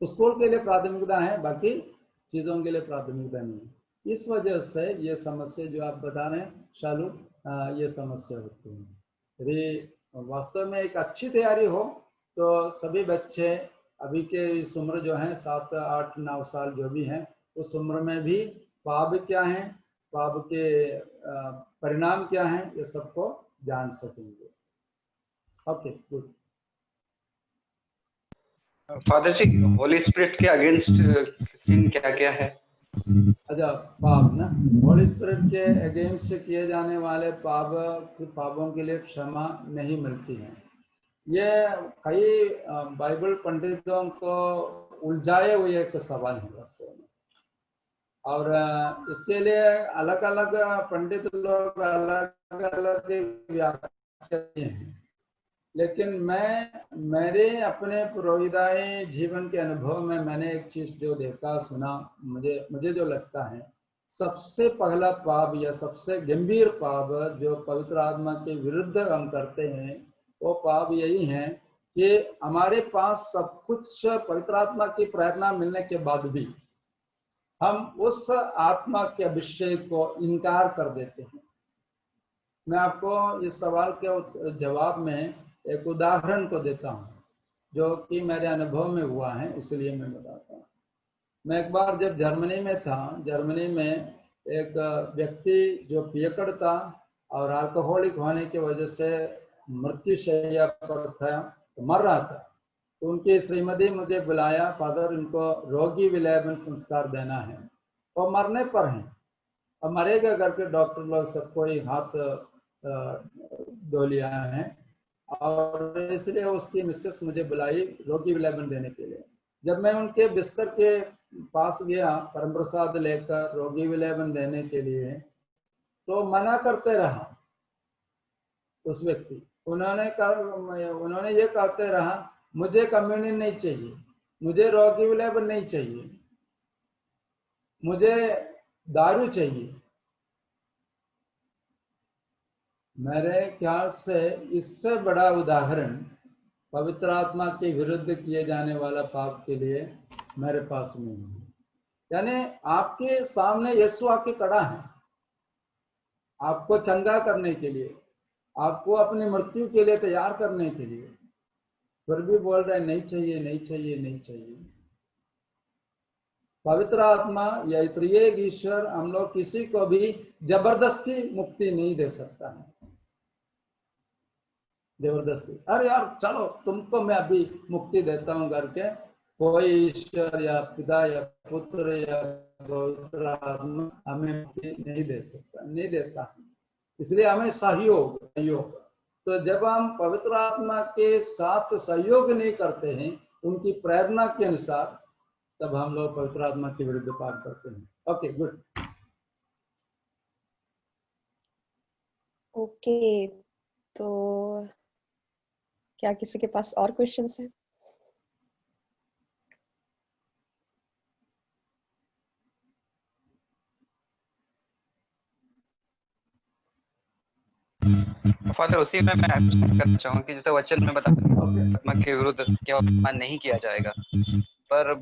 स्कूल के लिए प्राथमिकता है, बाकी चीज़ों के लिए प्राथमिकता नहीं है। इस वजह से ये समस्या जो आप बता रहे हैं शालू, ये समस्या होती है। यदि वास्तव में एक अच्छी तैयारी हो तो सभी बच्चे अभी के इस उम्र जो है 7, 8, 9 साल जो भी हैं, उस उम्र में भी पाप क्या है, पाप के परिणाम क्या हैं, ये सबको जान सकेंगे। Okay good. फादर जी, होली स्पिरिट के अगेंस्ट सिन क्या क्या है? अच्छा, पाप ना, होली स्पिरिट के अगेंस्ट किए जाने वाले पापों के लिए क्षमा नहीं मिलती है। ये कई बाइबल पंडितों को उलझाए हुए एक सवाल है वास्तव में, और इसके लिए अलग अलग पंडित लोग अलग अलग व्याख्या हैं। लेकिन मेरे अपने पुरोहिताई जीवन के अनुभव में मैंने एक चीज जो देखा सुना, मुझे जो लगता है सबसे पहला पाप या सबसे गंभीर पाप जो पवित्र आत्मा के विरुद्ध हम करते हैं, वो पाप यही है कि हमारे पास सब कुछ पवित्र आत्मा की प्रेरणा मिलने के बाद भी हम उस आत्मा के अभिषेक को इनकार कर देते हैं। मैं आपको इस सवाल के जवाब में एक उदाहरण को देता हूँ जो कि मेरे अनुभव में हुआ है, इसलिए मैं बताता हूँ। मैं एक बार जब जर्मनी में था, जर्मनी में एक व्यक्ति जो पियकड़ था और अल्कोहलिक होने की वजह से मृत्युशैया पर था, तो मर रहा था। तो उनकी श्रीमती मुझे बुलाया, फादर इनको रोगी विलयन संस्कार देना है, वो मरने पर हैं, अब मरेगा करके डॉक्टर लोग सबको ही हाथ धो लिया है, और इसलिए उसकी मिसेस मुझे बुलाई रोगी विलयन देने के लिए। जब मैं उनके बिस्तर के पास गया परम प्रसाद लेकर रोगी विलयन देने के लिए, तो मना करते रहा उस व्यक्ति। उन्होंने ये कहते रहा मुझे कम्युनियन नहीं चाहिए, मुझे रोगी विलयन नहीं चाहिए, मुझे दारू चाहिए। मेरे ख्याल से इससे बड़ा उदाहरण पवित्र आत्मा के विरुद्ध किए जाने वाला पाप के लिए मेरे पास नहीं है। यानी आपके सामने यीशु आके खड़ा है आपको चंगा करने के लिए, आपको अपनी मृत्यु के लिए तैयार करने के लिए, फिर भी बोल रहे नहीं चाहिए नहीं चाहिए नहीं चाहिए। पवित्र आत्मा या त्रिएक ईश्वर हम लोग किसी को भी जबरदस्ती मुक्ति नहीं दे सकता है। जबरदस्ती अरे यार चलो तुमको मैं अभी मुक्ति देता हूं करके कोई ईश्वर या पिता या पुत्र या पवित्र आत्मा हमें मुक्ति नहीं दे सकता, नहीं देता। इसलिए हमें सहयोग तो जब हम पवित्र आत्मा के साथ सहयोग नहीं करते हैं उनकी प्रेरणा के अनुसार, तब हम लोग पवित्र आत्मा के विरुद्ध पाप करते हैं। Okay good. ओके, तो क्या किसी के पास और क्वेश्चंस हैं? फादर उसी में मैं करना चाहूँगा कि जैसे वचन में बताया आत्मा के विरुद्ध क्या नहीं किया जाएगा, पर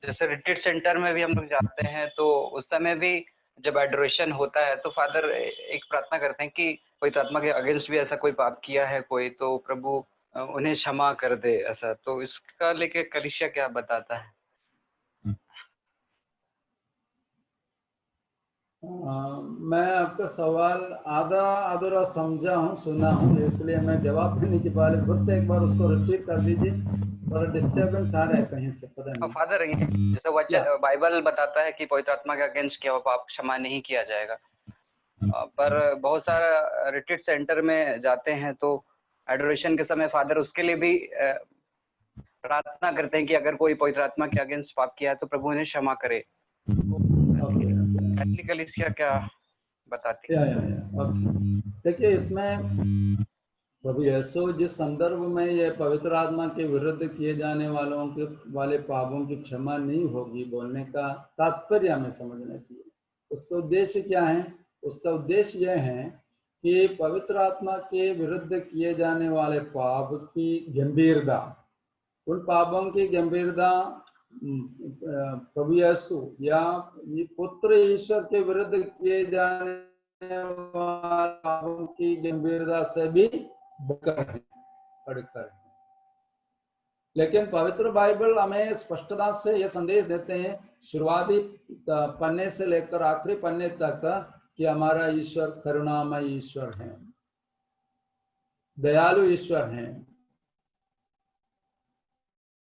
जैसे रिट्रीट सेंटर में भी हम लोग जाते हैं तो उस समय भी जब एडोरेशन होता है तो फादर एक प्रार्थना करते हैं कि पवित्र आत्मा के अगेंस्ट भी ऐसा कोई पाप किया है कोई, तो प्रभु उन्हें क्षमा कर दे ऐसा। तो इसका लेके कलीसिया क्या बताता है? मैं आपका सवाल आधा अधूरा समझा हूँ, सुना हूँ, इसलिए मैं जवाब देने के पहले फिर से एक बार उसको रिपीट कर दीजिए। थोड़ा डिस्टर्बेंस आ रहा है कहीं से, पता नहीं। फादर जैसे वचन बाइबल बताता है कि पवित्र आत्मा के अगेंस्ट किया हुआ पाप क्षमा नहीं किया जाएगा, पर बहुत सारा रिट्रीट सेंटर में जाते हैं तो एडोरेशन के समय फादर उसके लिए भी प्रार्थना करते हैं कि अगर कोई पवित्र आत्मा के अगेंस्ट पाप किया है तो प्रभु उन्हें क्षमा करे। कलीसिया क्या बताती है? देखिए इसमें प्रभु यीशु जिस संदर्भ में ये पवित्र आत्मा के विरुद्ध किए जाने वाले पापों की क्षमा नहीं होगी बोलने का तात्पर्य हमें समझना चाहिए। उसका उद्देश्य क्या है? उसका उद्देश्य यह है कि पवित्र आत्मा के विरुद्ध किए जाने वाले पाप की गंभीरता, उन पापों की गंभीरता प्रभु यीशु या पुत्र ईश्वर के विरुद्ध किए जाने वाले पापों की गंभीरता से भी बढ़कर। लेकिन पवित्र बाइबल हमें स्पष्टता से यह संदेश देते हैं शुरुआती पन्ने से लेकर आखिरी पन्ने तक कि हमारा ईश्वर करुणामय ईश्वर है, दयालु ईश्वर है।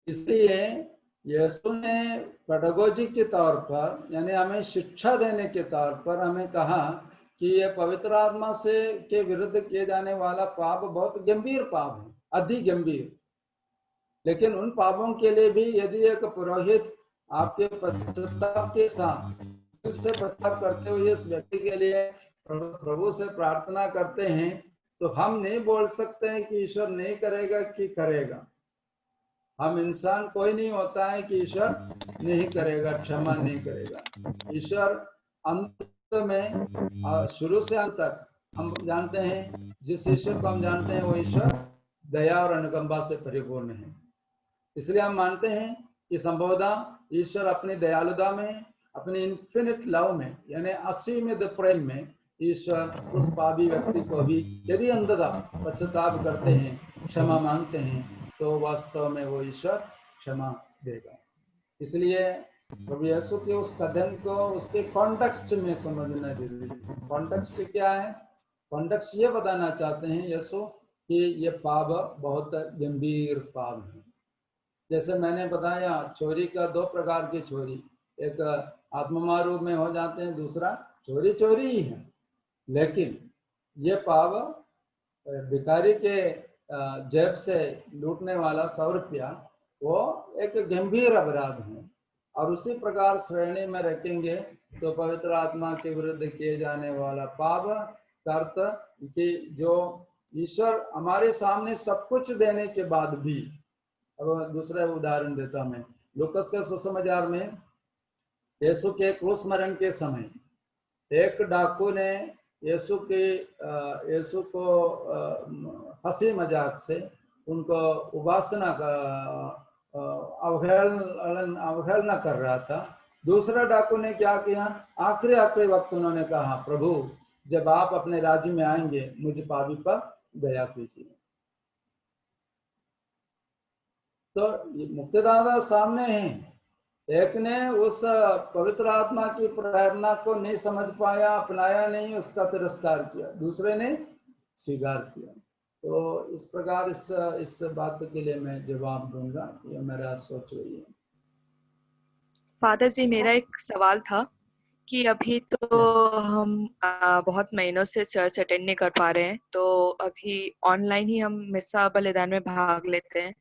इसलिए यीशु ने पेडागोजी के तौर पर यानी हमें शिक्षा देने के तौर पर हमें कहा कि ये पवित्र आत्मा से के विरुद्ध किए जाने वाला पाप बहुत गंभीर पाप है, अति गंभीर। लेकिन उन पापों के लिए भी यदि एक पुरोहित आपके पश्चाताप के साथ से पश्चाताप करते हुए इस व्यक्ति के लिए प्रभु से प्रार्थना करते हैं तो हम नहीं बोल सकते हैं कि ईश्वर नहीं करेगा कि करेगा। हम इंसान कोई नहीं होता है कि ईश्वर नहीं करेगा, क्षमा नहीं करेगा। ईश्वर अंत में शुरू से अंत तक हम जानते हैं, जिस ईश्वर को हम जानते हैं वो ईश्वर दया और अनुकंपा से परिपूर्ण है। इसलिए हम मानते हैं कि संभवतः ईश्वर अपनी दयालुता में, अपनी इन्फिनिट लव में यानी असीमित प्रेम में ईश्वर उस पापी व्यक्ति को भी यदि अंततः पश्चाताप करते हैं, क्षमा मांगते हैं, तो वास्तव में वो ईश्वर क्षमा देगा। इसलिए प्रभु यीशु के उस कथन को उसके कॉन्टेक्स्ट में समझना जरूरी है। कॉन्टेक्स्ट क्या है? कॉन्टेक्स्ट ये बताना चाहते हैं यीशु कि ये पाप बहुत गंभीर पाप है। जैसे मैंने बताया चोरी का दो प्रकार की चोरी, एक आत्ममारू में हो जाते हैं, दूसरा चोरी चोरी ही है। लेकिन ये पाप भिखारी के जेब से लूटने वाला 100 रुपया वो एक गंभीर अपराध है। और उसी प्रकार श्रेणी में रखेंगे तो पवित्र आत्मा के विरुद्ध किए जाने वाला पाप का अर्थ कि जो ईश्वर हमारे सामने सब कुछ देने के बाद भी, अब दूसरा उदाहरण देता मैं, लूकस के सुसमाचार में यीशु के क्रूस मरण के समय एक डाकू ने यीशु को हंसी मजाक से उनको उपासना का अवहेलना कर रहा था। दूसरा डाकू ने क्या किया, आखिरी वक्त उन्होंने कहा, प्रभु जब आप अपने राज्य में आएंगे मुझ पापी पर दया कीजिए। तो मुक्तिदाता सामने हैं, एक ने उस पवित्र आत्मा की प्रेरणा को नहीं समझ पाया, अपनाया नहीं, उसका तिरस्कार किया, दूसरे ने स्वीकार किया। तो इस प्रकार इस बात के लिए मैं जवाब दूंगा, ये मेरा सोच रही है। फादर जी, मेरा एक सवाल था कि अभी तो हम बहुत महीनों से चर्च अटेंड नहीं कर पा रहे हैं, तो अभी ऑनलाइन ही हम मिस्सा बलिदान में भाग लेते हैं,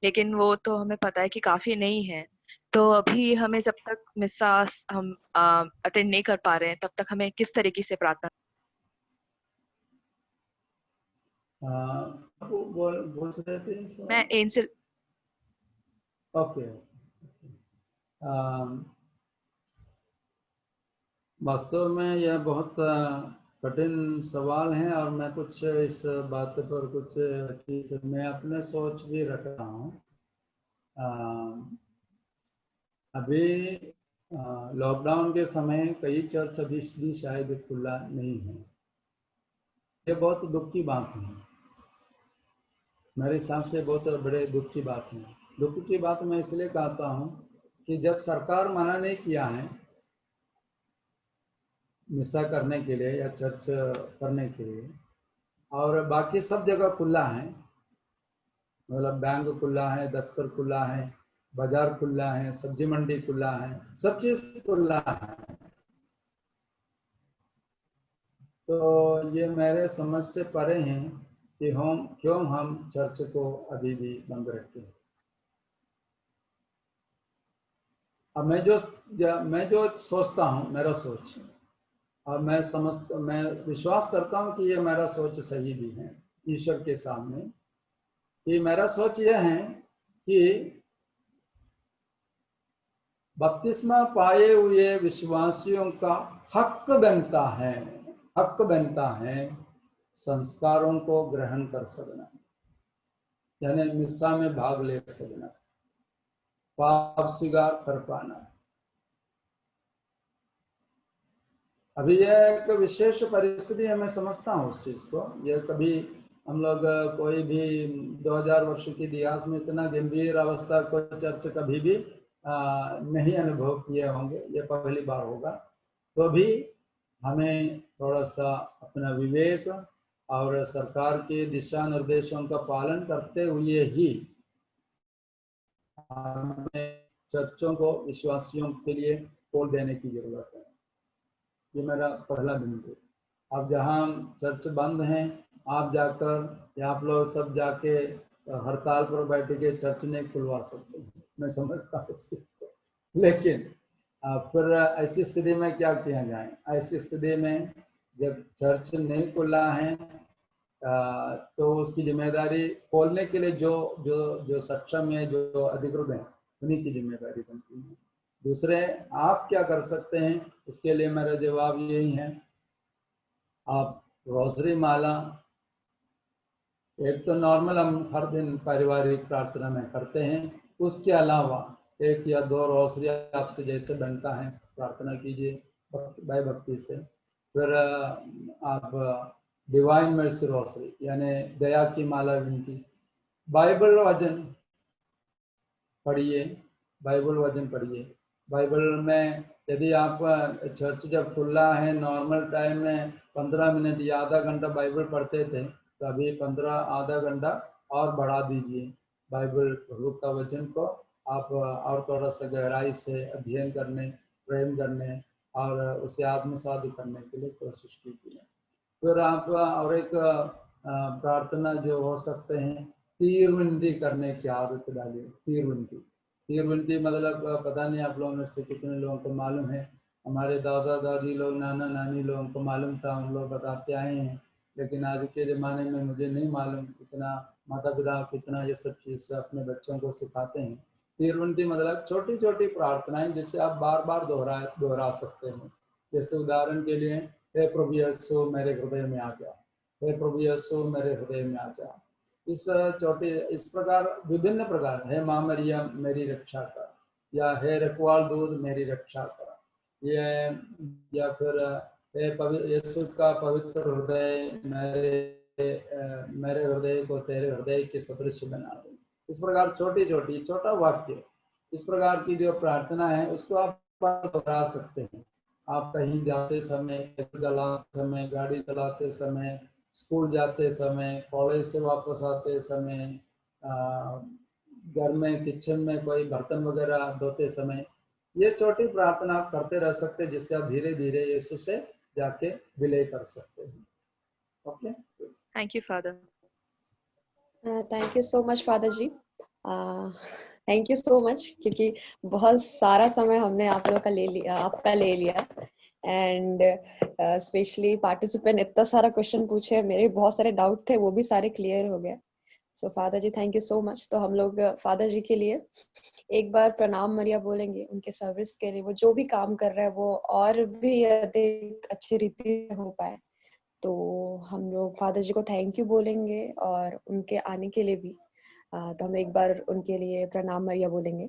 लेकिन वो तो हमें पता है कि काफी नहीं है। तो अभी हमें जब तक मिस्सा हम अटेंड नहीं कर पा रहे हैं, तब तक हमें किस तरीके से प्रार्थना? बोल रहे थे मैं एंजल। ओके। वास्तव में यह बहुत कठिन सवाल है और मैं कुछ इस बात पर कुछ चीज मैं अपने सोच भी रख रहा हूँ। अभी लॉकडाउन के समय कई चर्च अभी भी शायद खुला नहीं है। ये बहुत दुख की बात है, मेरे हिसाब से बहुत बड़े दुख की बात है। दुख की बात मैं इसलिए कहता हूँ कि जब सरकार मना नहीं किया है मिसा करने के लिए या चर्च करने के लिए, और बाकी सब जगह खुला है, मतलब बैंक खुला है, दफ्तर खुला है, बाजार खुला है, सब्जी मंडी खुला है, सब चीज खुला है, तो ये मेरे समझ से परे हैं कि हम क्यों हम चर्च को अभी भी बंद रखते हैं। अब मैं जो सोचता हूँ, मेरा सोच, और मैं विश्वास करता हूँ कि ये मेरा सोच सही भी है ईश्वर के सामने, कि मेरा सोच यह है कि बपतिस्मा पाए हुए विश्वासियों का हक बनता है संस्कारों को ग्रहण कर सकना, यानी मिस्सा में भाग ले सकना, पाप स्वीकार कर पाना। अभी यह एक विशेष परिस्थिति है, मैं समझता हूँ उस चीज को। यह कभी हम लोग कोई भी 2000 वर्ष के इतिहास में इतना गंभीर अवस्था को चर्च कभी भी नहीं अनुभव किए होंगे, ये पहली बार होगा। तो भी हमें थोड़ा सा अपना विवेक और सरकार के दिशा निर्देशों का पालन करते हुए ही हमें चर्चों को विश्वासियों के लिए खोल देने की जरूरत है। ये मेरा पहला बिंदु। अब जहाँ चर्च बंद हैं, आप जाकर या आप लोग सब जाके हड़ताल पर बैठ के चर्च नहीं खुलवा सकते, मैं समझता हूँ, लेकिन फिर ऐसी स्थिति में क्या किया जाए? ऐसी स्थिति में जब चर्च नहीं खुला है तो उसकी जिम्मेदारी खोलने के लिए जो जो जो सक्षम है, जो अधिकृत है, उन्हीं की जिम्मेदारी बनती है। दूसरे आप क्या कर सकते हैं, उसके लिए मेरा जवाब यही है, आप रोजरी माला एक तो नॉर्मल हम हर दिन पारिवारिक प्रार्थना में करते हैं, उसके अलावा 1 या 2 रोजरी आपसे जैसे बनता है प्रार्थना कीजिए भय भक्ति से। फिर आप डिवाइन मर्सी रोजरी यानी दया की माला विनती, बाइबल वचन पढ़िए, बाइबल में यदि आप चर्च जब खुला है नॉर्मल टाइम में 15 मिनट या आधा घंटा बाइबल पढ़ते थे, तो अभी 15 आधा घंटा और बढ़ा दीजिए। बाइबल प्रभु का वचन को आप और थोड़ा सा गहराई से अध्ययन करने, प्रेम करने और उसे आत्मसात करने के लिए कोशिश कीजिए। फिर आप और एक प्रार्थना जो हो सकते हैं, तीर विनती करने की आदत डालिए। तीर विनती मतलब पता नहीं आप लोगों में से कितने लोगों को मालूम है। हमारे दादा दादी लोग, नाना नानी लोगों को मालूम था, हम लोग बताते आए हैं, लेकिन आज के ज़माने में मुझे नहीं मालूम कितना माता पिता कितना ये सब चीज़ अपने बच्चों को सिखाते हैं। तीर विनती मतलब छोटी छोटी प्रार्थनाएं जिसे आप बार बार दोहरा सकते हैं। जैसे उदाहरण के लिए, हे प्रभु यीशु मेरे हृदय में आ जा, हे प्रभु यीशु मेरे हृदय में आ जा, इस छोटे इस प्रकार विभिन्न प्रकार, हे माँ मरियम मेरी रक्षा कर, या हे रखवाल दूध मेरी रक्षा कर, ये या फिर हे यीशु का पवित्र हृदय मेरे हृदय को तेरे हृदय के सदृश बना दे। इस प्रकार छोटी छोटी छोटा वाक्य, इस प्रकार की जो प्रार्थना है उसको आप दोहरा सकते हैं। आप कहीं जाते समय, साइकिल चलाते समय, गाड़ी चलाते समय, स्कूल जाते समय, कॉलेज से वापस आते समय, घर में किचन में कोई बर्तन वगैरह धोते समय, ये छोटी प्रार्थना आप करते रह सकते हैं, जिससे आप धीरे धीरे यीशु से जाके विलय कर सकते हैं। Okay, thank you father. Thank you so much father ji, thank you so much, क्योंकि बहुत सारा समय हमने आप लोग का ले लिया, आपका ले लिया, एंड स्पेशली पार्टिसिपेंट इतना सारा क्वेश्चन पूछे, मेरे बहुत सारे डाउट थे, वो भी सारे क्लियर हो गए। So father ji thank you so much. तो हम लोग फादर जी के लिए एक बार प्रणाम मरिया बोलेंगे, उनके सर्विस के लिए, वो जो भी काम कर रहे हैं वो और भी अधिक अच्छी रीति से हो पाए। तो हम लोग फादर जी को थैंक यू बोलेंगे और उनके आने के लिए भी। तो हम एक बार उनके लिए प्रणाम मरिया बोलेंगे।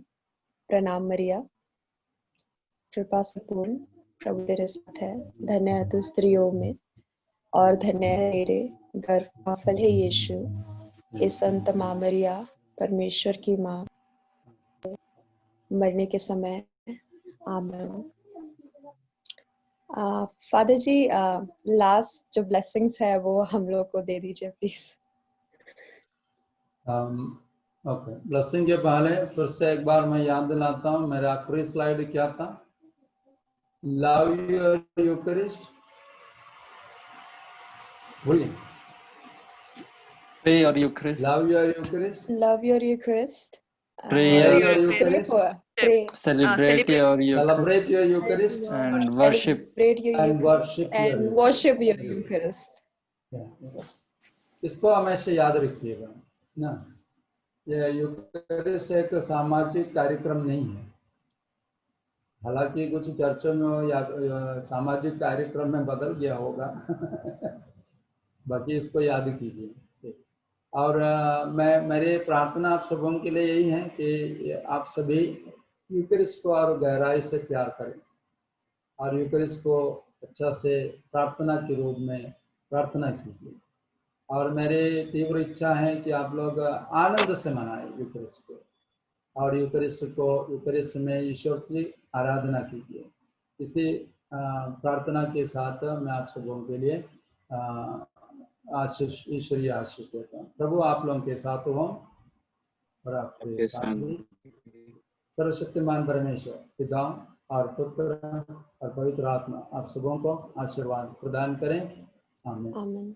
प्रणाम मरिया, कृपा से पूर्ण, प्रभु तेरे साथ है, धन्य है तू स्त्रियों में और धन्य है तेरे गर्भ का फल है यीशु। हे संत माँ मरिया, परमेश्वर की माँ, मरने के समय आमीन। फादर जी लास्ट जो ब्लेसिंग्स है वो हम लोग को दे दीजिए प्लीज। ओके, ब्लेसिंग के पहले फिर से एक बार मैं याद दिलाता हूँ, मेरा आखिरी स्लाइड क्या था? लव योर यूकरिस्ट, बोलिए। Pray your Eucharist. Love your Eucharist, love your Eucharist, Pray Pray your your Eucharist, celebrate your Eucharist celebrate your Eucharist, and worship. and worship your and Eucharist. worship your Eucharist. इसको हमेशा याद रखिएगा ना, ये यूकरिस्ट एक सामाजिक कार्यक्रम नहीं है। हालांकि कुछ चर्चों में या सामाजिक कार्यक्रम में बदल गया होगा बाकी इसको याद कीजिए। और मेरी प्रार्थना आप सबों के लिए यही है कि आप सभी यूकरिस्ट को और गहराई से प्यार करें और यूकरिस्ट को अच्छा से प्रार्थना के रूप में प्रार्थना कीजिए। और मेरी तीव्र इच्छा है कि आप लोग आनंद से मनाएं यूकरिस्ट को, और यूकरिस्ट में ईश्वर की आराधना कीजिए। इसी प्रार्थना के साथ मैं आप सबों के लिए आशीष, ईश्वरीय आशीष देता हूँ। प्रभु आप लोगों के साथ हो और आपके साथ ही सर्वशक्तिमान परमेश्वर पिता और पुत्र और पवित्र आत्मा आप सबों को आशीर्वाद प्रदान करें। आमीन। आमीन।